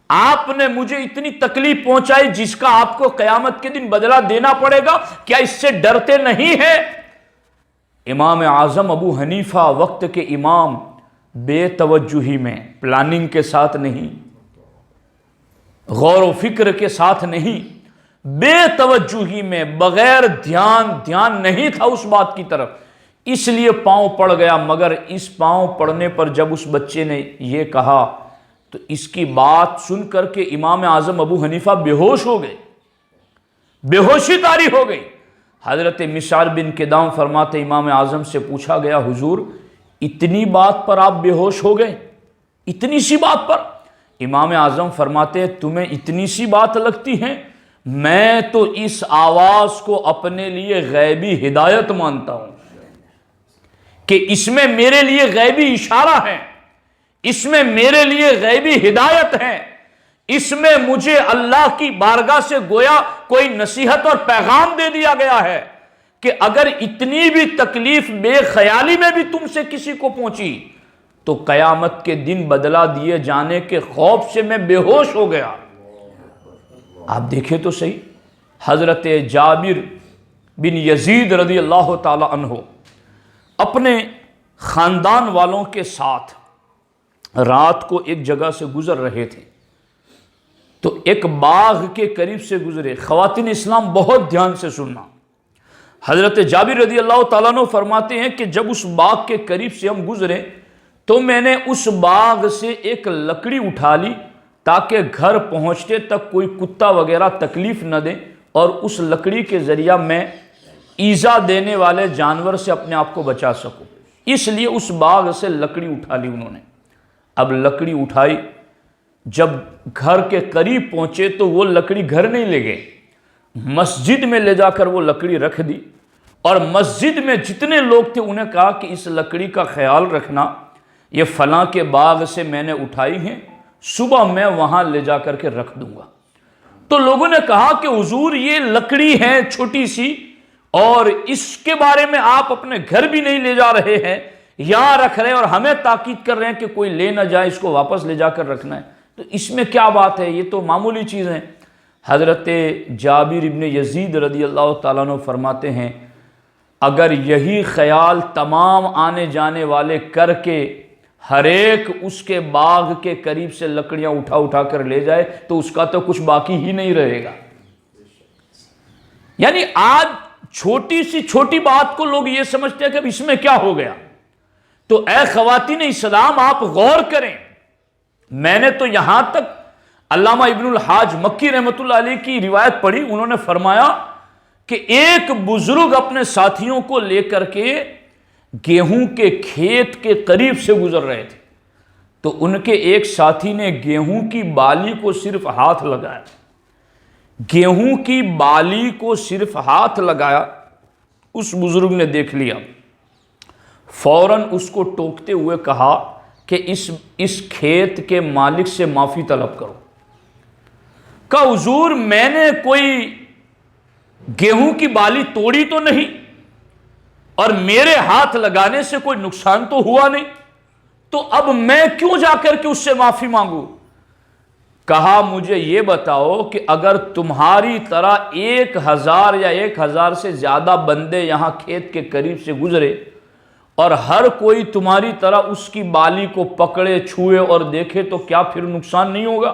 آپ نے مجھے اتنی تکلیف پہنچائی جس کا آپ کو قیامت کے دن بدلہ دینا پڑے گا، کیا اس سے ڈرتے نہیں ہیں؟ امام اعظم ابو حنیفہ وقت کے امام بے توجہی میں، پلاننگ کے ساتھ نہیں، غور و فکر کے ساتھ نہیں، بے توجہی میں بغیر دھیان نہیں تھا اس بات کی طرف، اس لیے پاؤں پڑ گیا۔ مگر اس پاؤں پڑنے پر جب اس بچے نے یہ کہا تو اس کی بات سن کر کے امام اعظم ابو حنیفہ بے ہوش ہو گئے، بے ہوشی طاری ہو گئی۔ حضرت مسعر بن کدام فرماتے امام اعظم سے پوچھا گیا حضور اتنی بات پر آپ بے ہوش ہو گئے، اتنی سی بات پر؟ امام اعظم فرماتے تمہیں اتنی سی بات لگتی ہے، میں تو اس آواز کو اپنے لیے غیبی ہدایت مانتا ہوں کہ اس میں میرے لیے غیبی اشارہ ہے، اس میں میرے لیے غیبی ہدایت ہے، اس میں مجھے اللہ کی بارگاہ سے گویا کوئی نصیحت اور پیغام دے دیا گیا ہے کہ اگر اتنی بھی تکلیف بے خیالی میں بھی تم سے کسی کو پہنچی تو قیامت کے دن بدلہ دیے جانے کے خوف سے میں بے ہوش ہو گیا۔ آپ دیکھیں تو صحیح، حضرت جابر بن یزید رضی اللہ تعالی عنہ اپنے خاندان والوں کے ساتھ رات کو ایک جگہ سے گزر رہے تھے تو ایک باغ کے قریب سے گزرے۔ خواتین اسلام بہت دھیان سے سننا، حضرت جابر رضی اللہ تعالیٰ عنہ فرماتے ہیں کہ جب اس باغ کے قریب سے ہم گزرے تو میں نے اس باغ سے ایک لکڑی اٹھا لی تاکہ گھر پہنچتے تک کوئی کتا وغیرہ تکلیف نہ دے اور اس لکڑی کے ذریعہ میں ایذا دینے والے جانور سے اپنے آپ کو بچا سکوں، اس لیے اس باغ سے لکڑی اٹھا لی انہوں نے۔ اب لکڑی اٹھائی، جب گھر کے قریب پہنچے تو وہ لکڑی گھر نہیں لے گئے، مسجد میں لے جا کر وہ لکڑی رکھ دی اور مسجد میں جتنے لوگ تھے انہیں کہا کہ اس لکڑی کا خیال رکھنا، یہ فلاں کے باغ سے میں نے اٹھائی ہیں، صبح میں وہاں لے جا کر کے رکھ دوں گا۔ تو لوگوں نے کہا کہ حضور یہ لکڑی ہے چھوٹی سی، اور اس کے بارے میں آپ اپنے گھر بھی نہیں لے جا رہے ہیں، یہاں رکھ رہے ہیں اور ہمیں تاکید کر رہے ہیں کہ کوئی لے نہ جائے، اس کو واپس لے جا کر رکھنا ہے، تو اس میں کیا بات ہے؟ یہ تو معمولی چیز ہے۔ حضرت جابر ابن یزید رضی اللہ تعالیٰ عنہ فرماتے ہیں اگر یہی خیال تمام آنے جانے والے کر کے ہر ایک اس کے باغ کے قریب سے لکڑیاں اٹھا اٹھا کر لے جائے تو اس کا تو کچھ باقی ہی نہیں رہے گا۔ یعنی آج چھوٹی سی چھوٹی بات کو لوگ یہ سمجھتے ہیں کہ اب اس میں کیا ہو گیا۔ تو اے خواتین اسلام آپ غور کریں، میں نے تو یہاں تک علامہ ابن الحاج مکی رحمۃ اللہ علیہ کی روایت پڑھی، انہوں نے فرمایا کہ ایک بزرگ اپنے ساتھیوں کو لے کر کے گیہوں کے کھیت کے قریب سے گزر رہے تھے، تو ان کے ایک ساتھی نے گیہوں کی بالی کو صرف ہاتھ لگایا، گیہوں کی بالی کو صرف ہاتھ لگایا، اس بزرگ نے دیکھ لیا، فوراً اس کو ٹوکتے ہوئے کہا کہ اس کھیت کے مالک سے معافی طلب کرو۔ کہا حضور میں نے کوئی گیہوں کی بالی توڑی تو نہیں، اور میرے ہاتھ لگانے سے کوئی نقصان تو ہوا نہیں، تو اب میں کیوں جا کر کے اس سے معافی مانگوں؟ کہا مجھے یہ بتاؤ کہ اگر تمہاری طرح 1000 یا 1000 سے زیادہ بندے یہاں کھیت کے قریب سے گزرے اور ہر کوئی تمہاری طرح اس کی بالی کو پکڑے چھوئے اور دیکھے تو کیا پھر نقصان نہیں ہوگا؟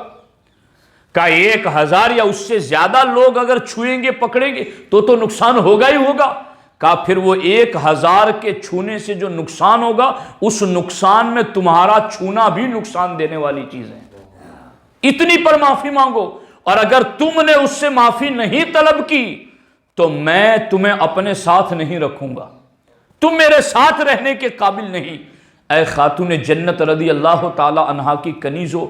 کہا 1000 یا اس سے زیادہ لوگ اگر چھوئیں گے پکڑیں گے تو نقصان ہوگا ہی ہوگا۔ کہا پھر وہ 1000 کے چھونے سے جو نقصان ہوگا اس نقصان میں تمہارا چھونا بھی نقصان دینے والی چیز ہے، اتنی پر معافی مانگو، اور اگر تم نے اس سے معافی نہیں طلب کی تو میں تمہیں اپنے ساتھ نہیں رکھوں گا، تم میرے ساتھ رہنے کے قابل نہیں۔ اے خاتون جنت رضی اللہ تعالی عنہا کی کنیزو،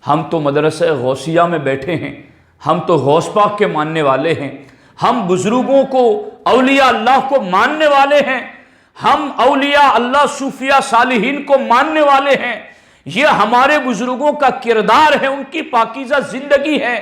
ہم تو مدرسہ غوثیہ میں بیٹھے ہیں، ہم تو غوث پاک کے ماننے والے ہیں، ہم بزرگوں کو اولیاء اللہ کو ماننے والے ہیں، ہم اولیاء اللہ صوفیاء صالحین کو ماننے والے ہیں، یہ ہمارے بزرگوں کا کردار ہے، ان کی پاکیزہ زندگی ہے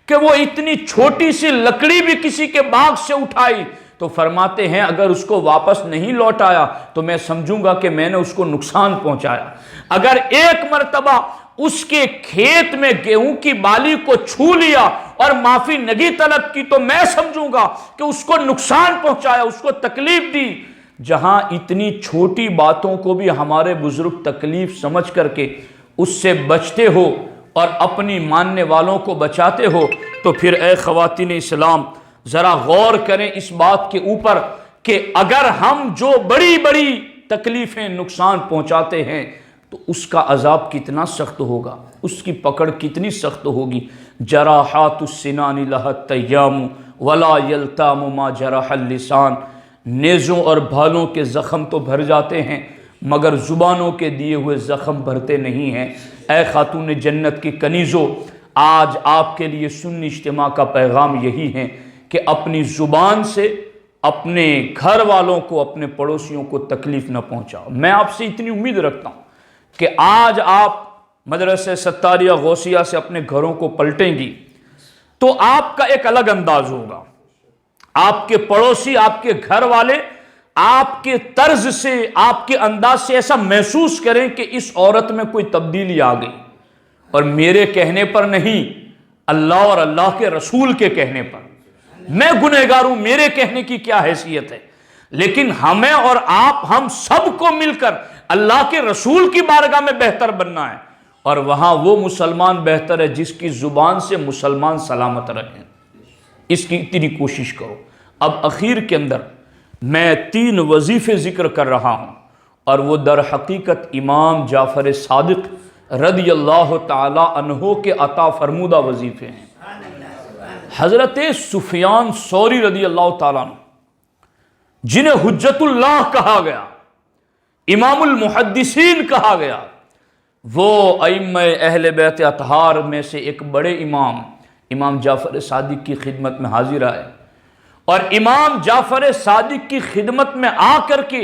کہ وہ اتنی چھوٹی سی لکڑی بھی کسی کے باغ سے اٹھائی تو فرماتے ہیں اگر اس کو واپس نہیں لوٹایا تو میں سمجھوں گا کہ میں نے اس کو نقصان پہنچایا، اگر ایک مرتبہ اس کے کھیت میں گیہوں کی بالی کو چھو لیا اور معافی نہیں طلب کی تو میں سمجھوں گا کہ اس کو نقصان پہنچایا، اس کو تکلیف دی۔ جہاں اتنی چھوٹی باتوں کو بھی ہمارے بزرگ تکلیف سمجھ کر کے اس سے بچتے ہو اور اپنی ماننے والوں کو بچاتے ہو، تو پھر اے خواتین اسلام ذرا غور کریں اس بات کے اوپر کہ اگر ہم جو بڑی بڑی تکلیفیں نقصان پہنچاتے ہیں تو اس کا عذاب کتنا سخت ہوگا، اس کی پکڑ کتنی سخت ہوگی۔ جراحات السنان لها التیام ولا یلتام ما جرح اللسان، نیزوں اور بھالوں کے زخم تو بھر جاتے ہیں مگر زبانوں کے دیے ہوئے زخم بھرتے نہیں ہیں۔ اے خاتون جنت کی کنیزو، آج آپ کے لیے سنی اجتماع کا پیغام یہی ہے کہ اپنی زبان سے اپنے گھر والوں کو، اپنے پڑوسیوں کو تکلیف نہ پہنچاؤ۔ میں آپ سے اتنی امید رکھتا ہوں کہ آج آپ مدرسہ ستاریہ غوثیہ سے اپنے گھروں کو پلٹیں گی تو آپ کا ایک الگ انداز ہوگا، آپ کے پڑوسی، آپ کے گھر والے آپ کے طرز سے، آپ کے انداز سے ایسا محسوس کریں کہ اس عورت میں کوئی تبدیلی آ گئی، اور میرے کہنے پر نہیں، اللہ اور اللہ کے رسول کے کہنے پر۔ میں گنہگار ہوں، میرے کہنے کی کیا حیثیت ہے، لیکن ہمیں اور آپ، ہم سب کو مل کر اللہ کے رسول کی بارگاہ میں بہتر بننا ہے، اور وہاں وہ مسلمان بہتر ہے جس کی زبان سے مسلمان سلامت رہیں۔ اس کی اتنی کوشش کرو۔ اب اخیر کے اندر میں 3 وظیفے ذکر کر رہا ہوں، اور وہ در حقیقت امام جعفر صادق رضی اللہ تعالی عنہ کے عطا فرمودہ وظیفے ہیں۔ حضرت سفیان ثوری رضی اللہ تعالیٰ عنہ، جنہیں حجت اللہ کہا گیا، امام المحدثین کہا گیا، وہ ائمہ اہل بیت اطہار میں سے ایک بڑے امام جعفر صادق کی خدمت میں حاضر آئے، اور امام جعفر صادق کی خدمت میں آ کر کے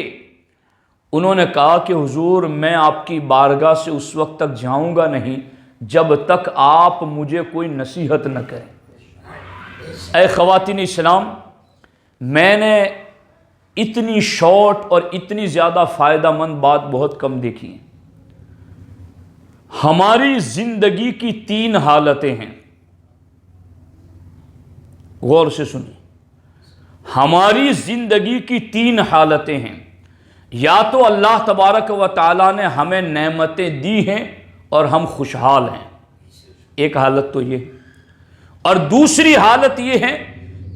انہوں نے کہا کہ حضور میں آپ کی بارگاہ سے اس وقت تک جاؤں گا نہیں جب تک آپ مجھے کوئی نصیحت نہ کریں۔ اے خواتین اسلام، میں نے اتنی شارٹ اور اتنی زیادہ فائدہ مند بات بہت کم دیکھی ہیں۔ ہماری زندگی کی 3 حالتیں ہیں، غور سے سنیں۔ ہماری زندگی کی 3 حالتیں ہیں۔ یا تو اللہ تبارک و تعالیٰ نے ہمیں نعمتیں دی ہیں اور ہم خوشحال ہیں، ایک حالت تو یہ، اور دوسری حالت یہ ہے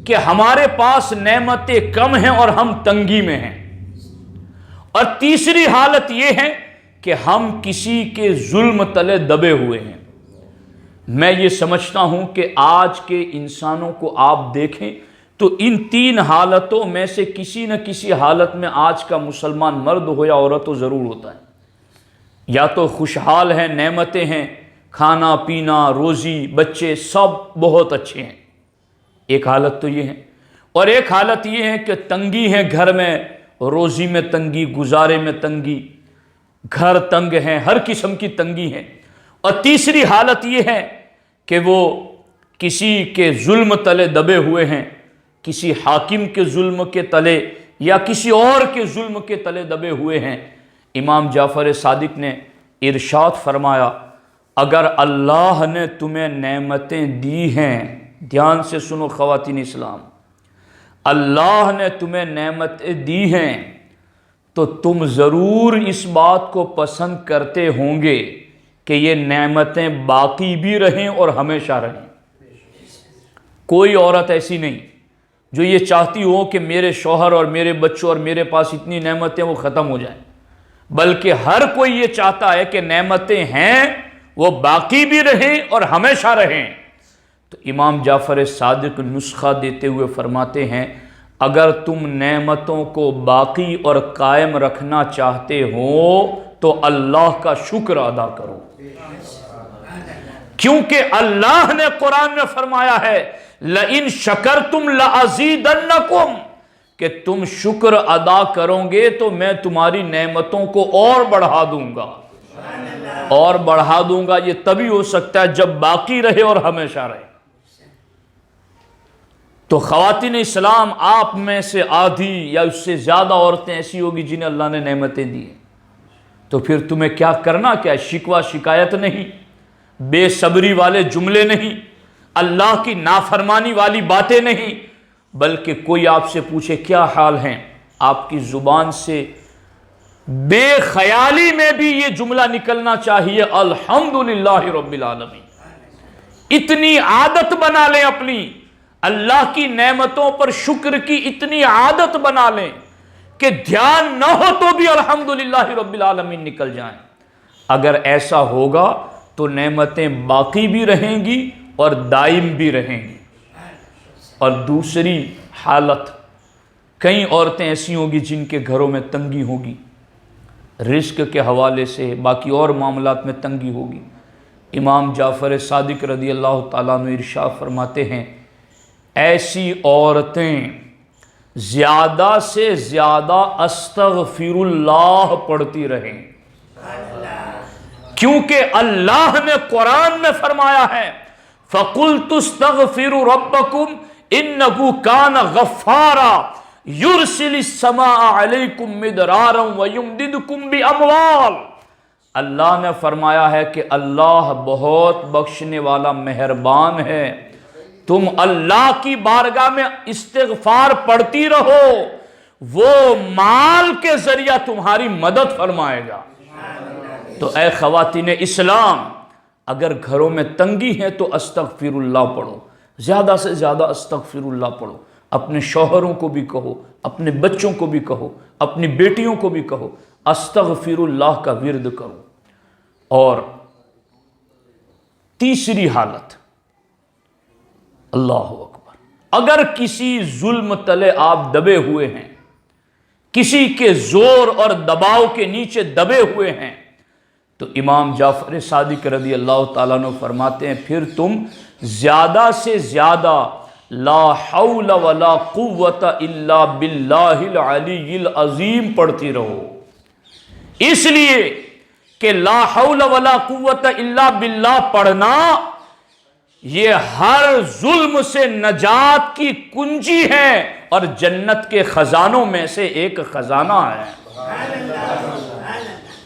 کہ ہمارے پاس نعمتیں کم ہیں اور ہم تنگی میں ہیں، اور تیسری حالت یہ ہے کہ ہم کسی کے ظلم تلے دبے ہوئے ہیں۔ میں یہ سمجھتا ہوں کہ آج کے انسانوں کو آپ دیکھیں تو ان 3 حالتوں میں سے کسی نہ کسی حالت میں آج کا مسلمان مرد ہو یا عورت ہو ضرور ہوتا ہے۔ یا تو خوشحال ہیں، نعمتیں ہیں، کھانا پینا، روزی، بچے سب بہت اچھے ہیں، ایک حالت تو یہ ہے، اور ایک حالت یہ ہے کہ تنگی ہے، گھر میں روزی میں تنگی، گزارے میں تنگی، گھر تنگ ہیں، ہر قسم کی تنگی ہے، اور تیسری حالت یہ ہے کہ وہ کسی کے ظلم تلے دبے ہوئے ہیں، کسی حاکم کے ظلم کے تلے یا کسی اور کے ظلم کے تلے دبے ہوئے ہیں۔ امام جعفر صادق نے ارشاد فرمایا، اگر اللہ نے تمہیں نعمتیں دی ہیں، دھیان سے سنو خواتین اسلام، اللہ نے تمہیں نعمتیں دی ہیں تو تم ضرور اس بات کو پسند کرتے ہوں گے کہ یہ نعمتیں باقی بھی رہیں اور ہمیشہ رہیں۔ کوئی عورت ایسی نہیں جو یہ چاہتی ہو کہ میرے شوہر اور میرے بچوں اور میرے پاس اتنی نعمتیں وہ ختم ہو جائیں، بلکہ ہر کوئی یہ چاہتا ہے کہ نعمتیں ہیں وہ باقی بھی رہیں اور ہمیشہ رہیں۔ تو امام جعفر صادق نسخہ دیتے ہوئے فرماتے ہیں، اگر تم نعمتوں کو باقی اور قائم رکھنا چاہتے ہو تو اللہ کا شکر ادا کرو، کیونکہ اللہ نے قرآن میں فرمایا ہے لَإِن شَكَرْتُمْ لَأَزِيدَنَّكُمْ، کہ تم شکر ادا کرو گے تو میں تمہاری نعمتوں کو اور بڑھا دوں گا، اور بڑھا دوں گا۔ یہ تبھی ہو سکتا ہے جب باقی رہے اور ہمیشہ رہے۔ تو خواتین اسلام، آپ میں سے آدھی یا اس سے زیادہ عورتیں ایسی ہوگی جنہیں اللہ نے نعمتیں دی ہیں، تو پھر تمہیں کیا کرنا، کیا شکوہ شکایت نہیں، بے صبری والے جملے نہیں، اللہ کی نافرمانی والی باتیں نہیں، بلکہ کوئی آپ سے پوچھے کیا حال ہیں، آپ کی زبان سے بے خیالی میں بھی یہ جملہ نکلنا چاہیے، الحمدللہ رب العالمین۔ اتنی عادت بنا لیں اپنی، اللہ کی نعمتوں پر شکر کی اتنی عادت بنا لیں کہ دھیان نہ ہو تو بھی الحمدللہ رب العالمین نکل جائیں۔ اگر ایسا ہوگا تو نعمتیں باقی بھی رہیں گی اور دائم بھی رہیں گی۔ اور دوسری حالت، کئی عورتیں ایسی ہوگی جن کے گھروں میں تنگی ہوگی، رزق کے حوالے سے، باقی اور معاملات میں تنگی ہوگی۔ امام جعفر صادق رضی اللہ تعالیٰ عنہ ارشاد فرماتے ہیں، ایسی عورتیں زیادہ سے زیادہ استغفر اللہ پڑھتی رہیں، کیونکہ اللہ نے قرآن میں فرمایا ہے فَقُلْتُ اسْتَغْفِرُوا رَبَّكُمْ إِنَّهُ كَانَ غَفَّارًا يُرْسِلِ السَّمَاءَ عَلَيْكُمْ مِدْرَارًا وَيُمْدِدْكُمْ بِأَمْوَالٍ۔ اللہ نے فرمایا ہے کہ اللہ بہت بخشنے والا مہربان ہے، تم اللہ کی بارگاہ میں استغفار پڑھتی رہو، وہ مال کے ذریعہ تمہاری مدد فرمائے گا۔ تو اے خواتین اسلام، اگر گھروں میں تنگی ہے تو استغفر اللہ پڑھو، زیادہ سے زیادہ استغفر اللہ پڑھو، اپنے شوہروں کو بھی کہو، اپنے بچوں کو بھی کہو، اپنی بیٹیوں کو بھی کہو، استغفر اللہ کا ورد کرو۔ اور تیسری حالت، اللہ اکبر، اگر کسی ظلم تلے آپ دبے ہوئے ہیں، کسی کے زور اور دباؤ کے نیچے دبے ہوئے ہیں، تو امام جعفر صادق رضی اللہ تعالیٰ عنہ فرماتے ہیں پھر تم زیادہ سے زیادہ لا حول ولا قوت الا باللہ العلی العظیم پڑھتی رہو، اس لیے کہ لا حول ولا قوت الا باللہ پڑھنا یہ ہر ظلم سے نجات کی کنجی ہے اور جنت کے خزانوں میں سے ایک خزانہ ہے۔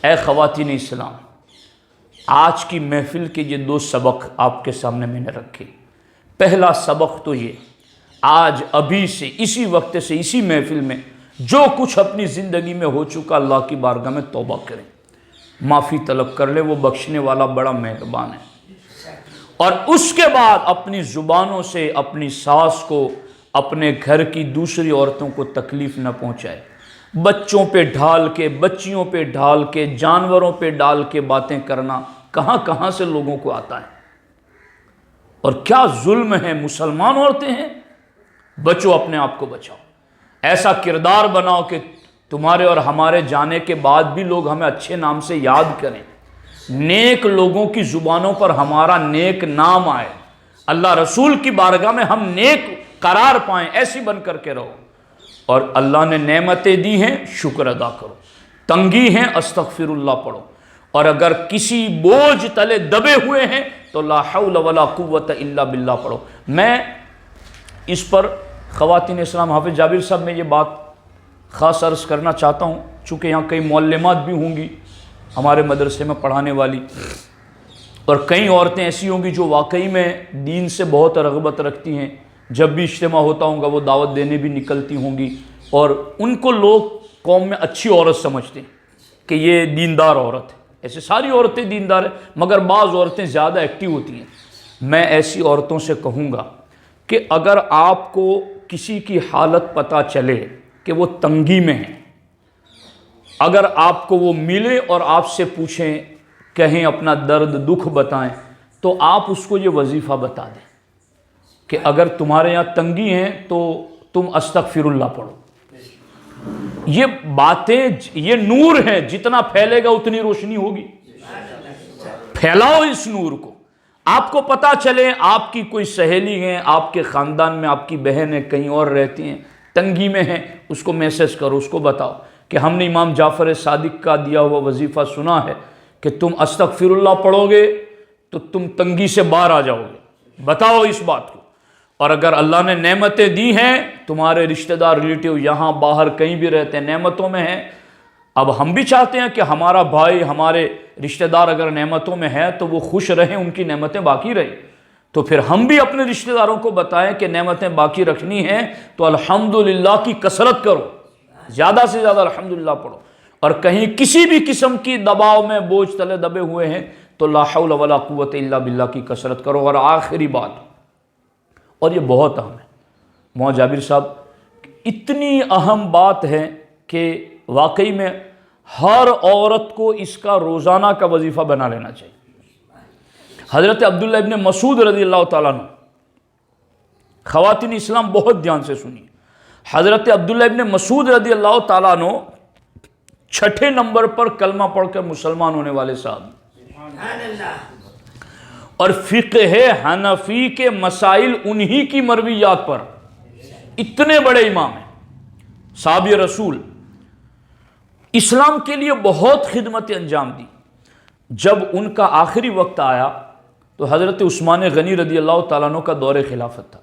اے خواتین اسلام، آج کی محفل کے یہ دو سبق آپ کے سامنے میں نے رکھے۔ پہلا سبق تو یہ، آج ابھی سے اسی وقت سے اسی محفل میں جو کچھ اپنی زندگی میں ہو چکا اللہ کی بارگاہ میں توبہ کریں، معافی طلب کر لیں، وہ بخشنے والا بڑا مہربان ہے۔ اور اس کے بعد اپنی زبانوں سے اپنی ساس کو، اپنے گھر کی دوسری عورتوں کو تکلیف نہ پہنچائے۔ بچوں پہ ڈھال کے، بچیوں پہ ڈھال کے، جانوروں پہ ڈال کے باتیں کرنا کہاں کہاں سے لوگوں کو آتا ہے، اور کیا ظلم ہے۔ مسلمان عورتیں ہیں، بچو، اپنے آپ کو بچاؤ، ایسا کردار بناؤ کہ تمہارے اور ہمارے جانے کے بعد بھی لوگ ہمیں اچھے نام سے یاد کریں، نیک لوگوں کی زبانوں پر ہمارا نیک نام آئے، اللہ رسول کی بارگاہ میں ہم نیک قرار پائیں، ایسی بن کر کے رہو۔ اور اللہ نے نعمتیں دی ہیں، شکر ادا کرو، تنگی ہیں، استغفر اللہ پڑھو، اور اگر کسی بوجھ تلے دبے ہوئے ہیں تو لا حول ولا قوت الا باللہ پڑھو۔ میں اس پر خواتین اسلام، حافظ جابر صاحب میں یہ بات خاص عرض کرنا چاہتا ہوں، چونکہ یہاں کئی معلمات بھی ہوں گی ہمارے مدرسے میں پڑھانے والی، اور کئی عورتیں ایسی ہوں گی جو واقعی میں دین سے بہت رغبت رکھتی ہیں، جب بھی اجتماع ہوتا ہوں گا وہ دعوت دینے بھی نکلتی ہوں گی، اور ان کو لوگ قوم میں اچھی عورت سمجھتے ہیں کہ یہ دیندار عورت ہے۔ ایسے ساری عورتیں دیندار ہیں، مگر بعض عورتیں زیادہ ایکٹیو ہوتی ہیں۔ میں ایسی عورتوں سے کہوں گا کہ اگر آپ کو کسی کی حالت پتہ چلے کہ وہ تنگی میں ہیں، اگر آپ کو وہ ملے اور آپ سے پوچھیں، کہیں اپنا درد دکھ بتائیں، تو آپ اس کو یہ وظیفہ بتا دیں کہ اگر تمہارے یہاں تنگی ہیں تو تم استغفر اللہ پڑھو۔ یہ باتیں، یہ نور ہے، جتنا پھیلے گا اتنی روشنی ہوگی۔ پھیلاؤ اس نور کو۔ آپ کو پتا چلے آپ کی کوئی سہیلی ہے، آپ کے خاندان میں آپ کی بہن ہے، کہیں اور رہتی ہیں، تنگی میں ہیں، اس کو میسج کرو، اس کو بتاؤ کہ ہم نے امام جعفر صادق کا دیا ہوا وظیفہ سنا ہے کہ تم استغفر اللہ پڑھو گے تو تم تنگی سے باہر آ جاؤ گے، بتاؤ اس بات کو۔ اور اگر اللہ نے نعمتیں دی ہیں، تمہارے رشتہ دار ریلیٹیو یہاں باہر کہیں بھی رہتے ہیں، نعمتوں میں ہیں، اب ہم بھی چاہتے ہیں کہ ہمارا بھائی، ہمارے رشتہ دار اگر نعمتوں میں ہے تو وہ خوش رہیں، ان کی نعمتیں باقی رہیں، تو پھر ہم بھی اپنے رشتہ داروں کو بتائیں کہ نعمتیں باقی رکھنی ہیں تو الحمدللہ کی کثرت کرو، زیادہ سے زیادہ الحمدللہ پڑھو، اور کہیں کسی بھی قسم کی دباؤ میں بوجھ تلے دبے ہوئے ہیں تو لا حول ولا قوت الا باللہ کی کثرت کرو۔ اور آخری بات، اور یہ بہت اہم ہے، مولانا جابر صاحب، اتنی اہم بات ہے کہ واقعی میں ہر عورت کو اس کا روزانہ کا وظیفہ بنا لینا چاہیے۔ حضرت عبداللہ ابن مسعود رضی اللہ تعالیٰ عنہ، خواتین اسلام بہت دھیان سے سنیے، حضرت عبداللہ ابن مسعود رضی اللہ تعالیٰ عنہ 6 نمبر پر کلمہ پڑھ کر مسلمان ہونے والے صاحب، اور فقہ حنفی کے مسائل انہی کی مرویات پر، اتنے بڑے امام ہیں، صحابی رسول، اسلام کے لیے بہت خدمتیں انجام دی۔ جب ان کا آخری وقت آیا تو حضرت عثمان غنی رضی اللہ تعالیٰ عنہ کا دور خلافت تھا۔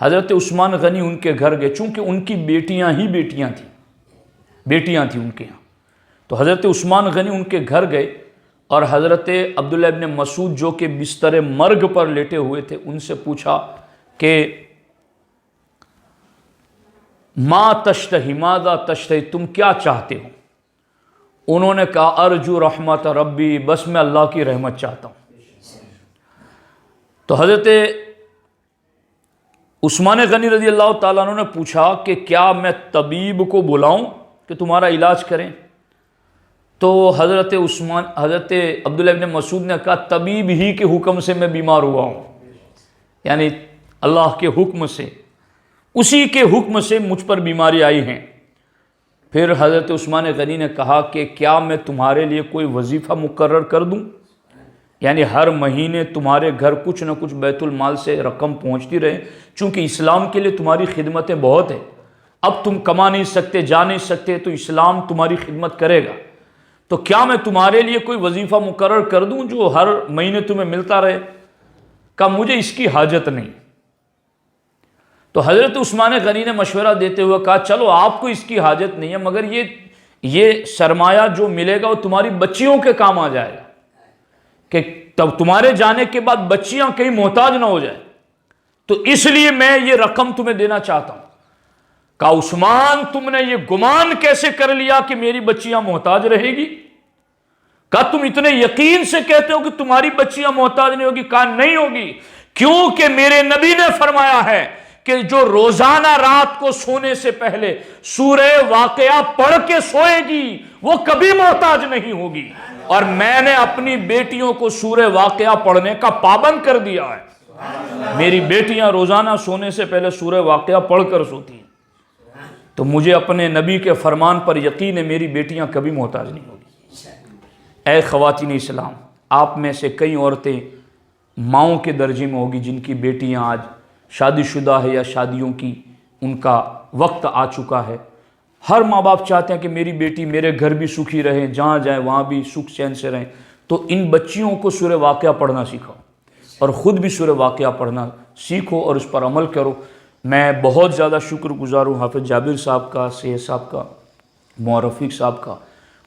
حضرت عثمان غنی ان کے گھر گئے، چونکہ ان کی بیٹیاں تھیں ان کے یہاں، تو حضرت عثمان غنی ان کے گھر گئے، اور حضرت عبداللہ ابن مسعود جو کہ بستر مرگ پر لیٹے ہوئے تھے، ان سے پوچھا کہ ما تشتہی، ماذا تشتہی، تم کیا چاہتے ہو؟ انہوں نے کہا ارجو رحمت ربی، بس میں اللہ کی رحمت چاہتا ہوں۔ تو حضرت عثمان غنی رضی اللہ تعالیٰ عنہ نے پوچھا کہ کیا میں طبیب کو بلاؤں کہ تمہارا علاج کریں؟ تو حضرت عبداللہ ابن مسعود نے کہا طبیب ہی کے حکم سے میں بیمار ہوا ہوں، یعنی اللہ کے حکم سے، اسی کے حکم سے مجھ پر بیماری آئی ہیں۔ پھر حضرت عثمان غنی نے کہا کہ کیا میں تمہارے لیے کوئی وظیفہ مقرر کر دوں، یعنی ہر مہینے تمہارے گھر کچھ نہ کچھ بیت المال سے رقم پہنچتی رہے، چونکہ اسلام کے لیے تمہاری خدمتیں بہت ہیں، اب تم کما نہیں سکتے، جا نہیں سکتے، تو اسلام تمہاری خدمت کرے گا۔ تو کیا میں تمہارے لیے کوئی وظیفہ مقرر کر دوں جو ہر مہینے تمہیں ملتا رہے؟ کہا مجھے اس کی حاجت نہیں۔ تو حضرت عثمان غنی نے مشورہ دیتے ہوئے کہا چلو آپ کو اس کی حاجت نہیں ہے، مگر یہ سرمایہ جو ملے گا وہ تمہاری بچیوں کے کام آ جائے گا، کہ تب تمہارے جانے کے بعد بچیاں کہیں محتاج نہ ہو جائے، تو اس لیے میں یہ رقم تمہیں دینا چاہتا ہوں۔ کہا عثمان تم نے یہ گمان کیسے کر لیا کہ میری بچیاں محتاج رہے گی؟ کہا تم اتنے یقین سے کہتے ہو کہ تمہاری بچیاں محتاج نہیں ہوگی؟ کہا نہیں ہوگی، کیونکہ میرے نبی نے فرمایا ہے کہ جو روزانہ رات کو سونے سے پہلے سورہ واقعہ پڑھ کے سوئے گی وہ کبھی محتاج نہیں ہوگی، اور میں نے اپنی بیٹیوں کو سورہ واقعہ پڑھنے کا پابند کر دیا ہے۔ میری بیٹیاں روزانہ سونے سے پہلے سورہ واقعہ پڑھ کر سوتی ہیں، تو مجھے اپنے نبی کے فرمان پر یقین ہے میری بیٹیاں کبھی محتاج نہیں ہوگی۔ اے خواتین اسلام، آپ میں سے کئی عورتیں ماؤں کے درجے میں ہوگی جن کی بیٹیاں آج شادی شدہ ہے یا شادیوں کی ان کا وقت آ چکا ہے۔ ہر ماں باپ چاہتے ہیں کہ میری بیٹی میرے گھر بھی سکھی رہے، جہاں جائیں وہاں بھی سکھ چین سے رہیں، تو ان بچیوں کو سورہ واقعہ پڑھنا سکھاؤ اور خود بھی سورہ واقعہ پڑھنا سیکھو اور اس پر عمل کرو۔ میں بہت زیادہ شکر گزار ہوں حافظ جابر صاحب کا، سید صاحب کا، معرفیق صاحب کا،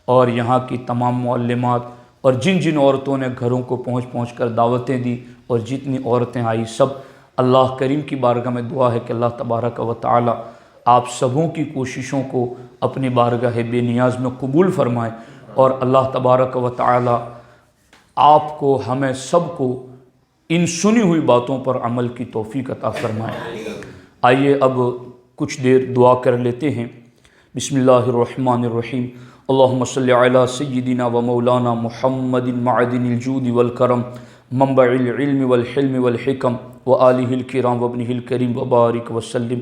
اور یہاں کی تمام معلمات، اور جن جن عورتوں نے گھروں کو پہنچ کر دعوتیں دی، اور جتنی عورتیں آئی، سب اللہ کریم کی بارگاہ میں دعا ہے کہ اللہ تبارک و تعالی آپ سبوں کی کوششوں کو اپنی بارگاہ بے نیاز میں قبول فرمائے، اور اللہ تبارک و تعالی آپ کو، ہمیں سب کو ان سنی ہوئی باتوں پر عمل کی توفیق عطا فرمائے۔ آئیے اب کچھ دیر دعا کر لیتے ہیں۔ بسم اللہ الرحمن الرحیم۔ اللہم صلی علی سیدنا و مولانا محمد معدن الجود والکرم منبع العلم والحلم والحکم وآلہ الکرام وابنہ الکریم وبارک وسلم۔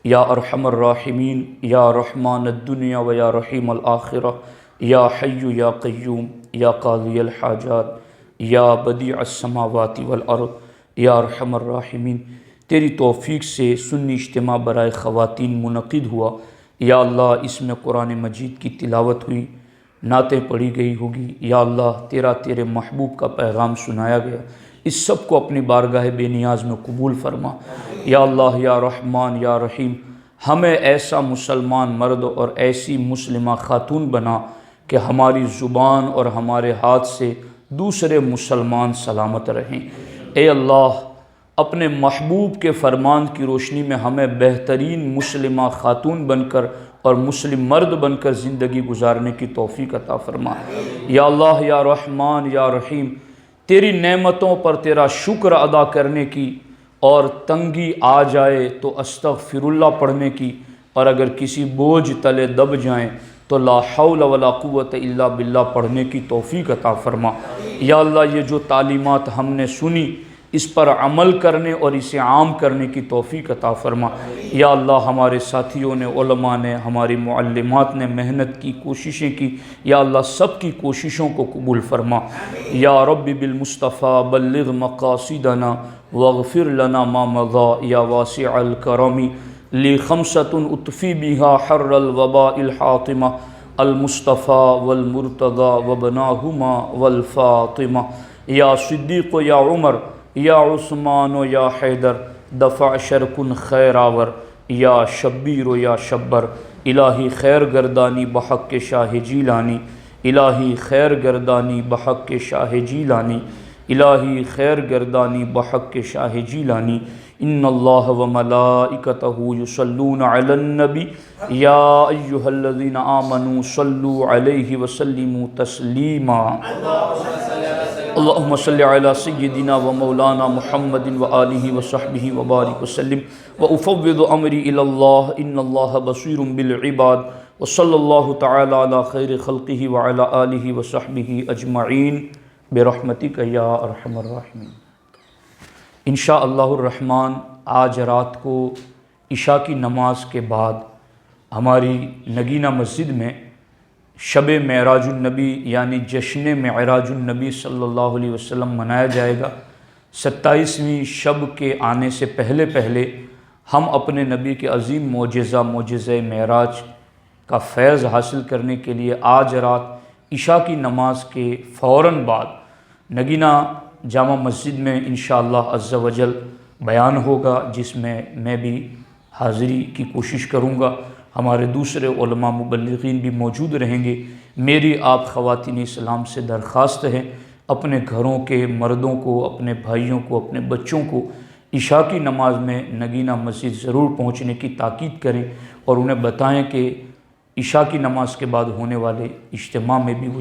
یا ارحم الراحمین، یا رحمان الدنیا و یا رحیم الآخرہ، یا حی یا قیوم، یا قاضی الحاجات، یا بدیع السماوات والارض، یا ارحم الراحمین۔ تیری توفیق سے سنی اجتماع برائے خواتین منعقد ہوا۔ یا اللہ اس میں قرآن مجید کی تلاوت ہوئی، نعتیں پڑھی گئی ہوگی، یا اللہ تیرے محبوب کا پیغام سنایا گیا، اس سب کو اپنی بارگاہ بے نیاز میں قبول فرما۔ یا اللہ یا رحمان یا رحیم، ہمیں ایسا مسلمان مرد اور ایسی مسلمہ خاتون بنا کہ ہماری زبان اور ہمارے ہاتھ سے دوسرے مسلمان سلامت رہیں۔ اے اللہ اپنے محبوب کے فرمان کی روشنی میں ہمیں بہترین مسلمہ خاتون بن کر اور مسلم مرد بن کر زندگی گزارنے کی توفیق عطا فرما۔ یا اللہ یا رحمان یا رحیم، تیری نعمتوں پر تیرا شکر ادا کرنے کی اور تنگی آ جائے تو استغفر اللہ پڑھنے کی، اور اگر کسی بوجھ تلے دب جائیں تو لا حول ولا قوت الا باللہ پڑھنے کی توفیق عطا فرما۔ یا اللہ یہ جو تعلیمات ہم نے سنی اس پر عمل کرنے اور اسے عام کرنے کی توفیق عطا فرما۔ یا اللہ ہمارے ساتھیوں نے، علماء نے، ہماری معلمات نے محنت کی، کوششیں کی، یا اللہ سب کی کوششوں کو قبول فرما۔ یا رب بالمصطفیٰ بلغ مقاصدنا واغفر لنا ما مضى یا واسع الکرم لی خمسۃ اطفی بہا حر الوباء الحاطمہ المصطفیٰ والمرتضی وابناہما والفاطمہ۔ یا صدیق یا عمر یا عثمان و یا حیدر دفع شرکن خیر آور، یا شبیر و یا شبر، الہی خیر گردانی بحق کے شاہ جیلانی، الہی خیر گردانی بحق کے شاہ جیلانی، الہی خیر گردانی بحق کے شاہ جیلانی۔ ان اللہ و ملائکتہ یصلون علی النبی یا ایہا الذین آمنوا صلوا علیہ وسلموا تسلیما۔ اللہم صلی علی سیدنا و مولانا محمد و آلہ و صحبہ وبارک وسلم وافوض امری الی اللہ ان اللہ بصیر بالعباد وصلی اللہ تعالی علی خیر خلقہ وعلی آلہ و صحبہ اجمعین برحمتک یا ارحم الراحمین۔ انشاءاللہ الرحمن آج رات کو عشاء کی نماز کے بعد ہماری نگینہ مسجد میں شب معراج النبی یعنی جشن معراج النبی صلی اللہ علیہ وسلم منایا جائے گا۔ 27ویں شب کے آنے سے پہلے پہلے ہم اپنے نبی کے عظیم معجزہ معراج کا فیض حاصل کرنے کے لیے آج رات عشاء کی نماز کے فوراً بعد نگینہ جامع مسجد میں انشاءاللہ عز و جل بیان ہوگا، جس میں بھی حاضری کی کوشش کروں گا۔ ہمارے دوسرے علماء مبلغین بھی موجود رہیں گے۔ میری آپ خواتین اسلام سے درخواست ہے، اپنے گھروں کے مردوں کو، اپنے بھائیوں کو، اپنے بچوں کو عشاء کی نماز میں نگینہ مسجد ضرور پہنچنے کی تاکید کریں اور انہیں بتائیں کہ عشاء کی نماز کے بعد ہونے والے اجتماع میں بھی وہ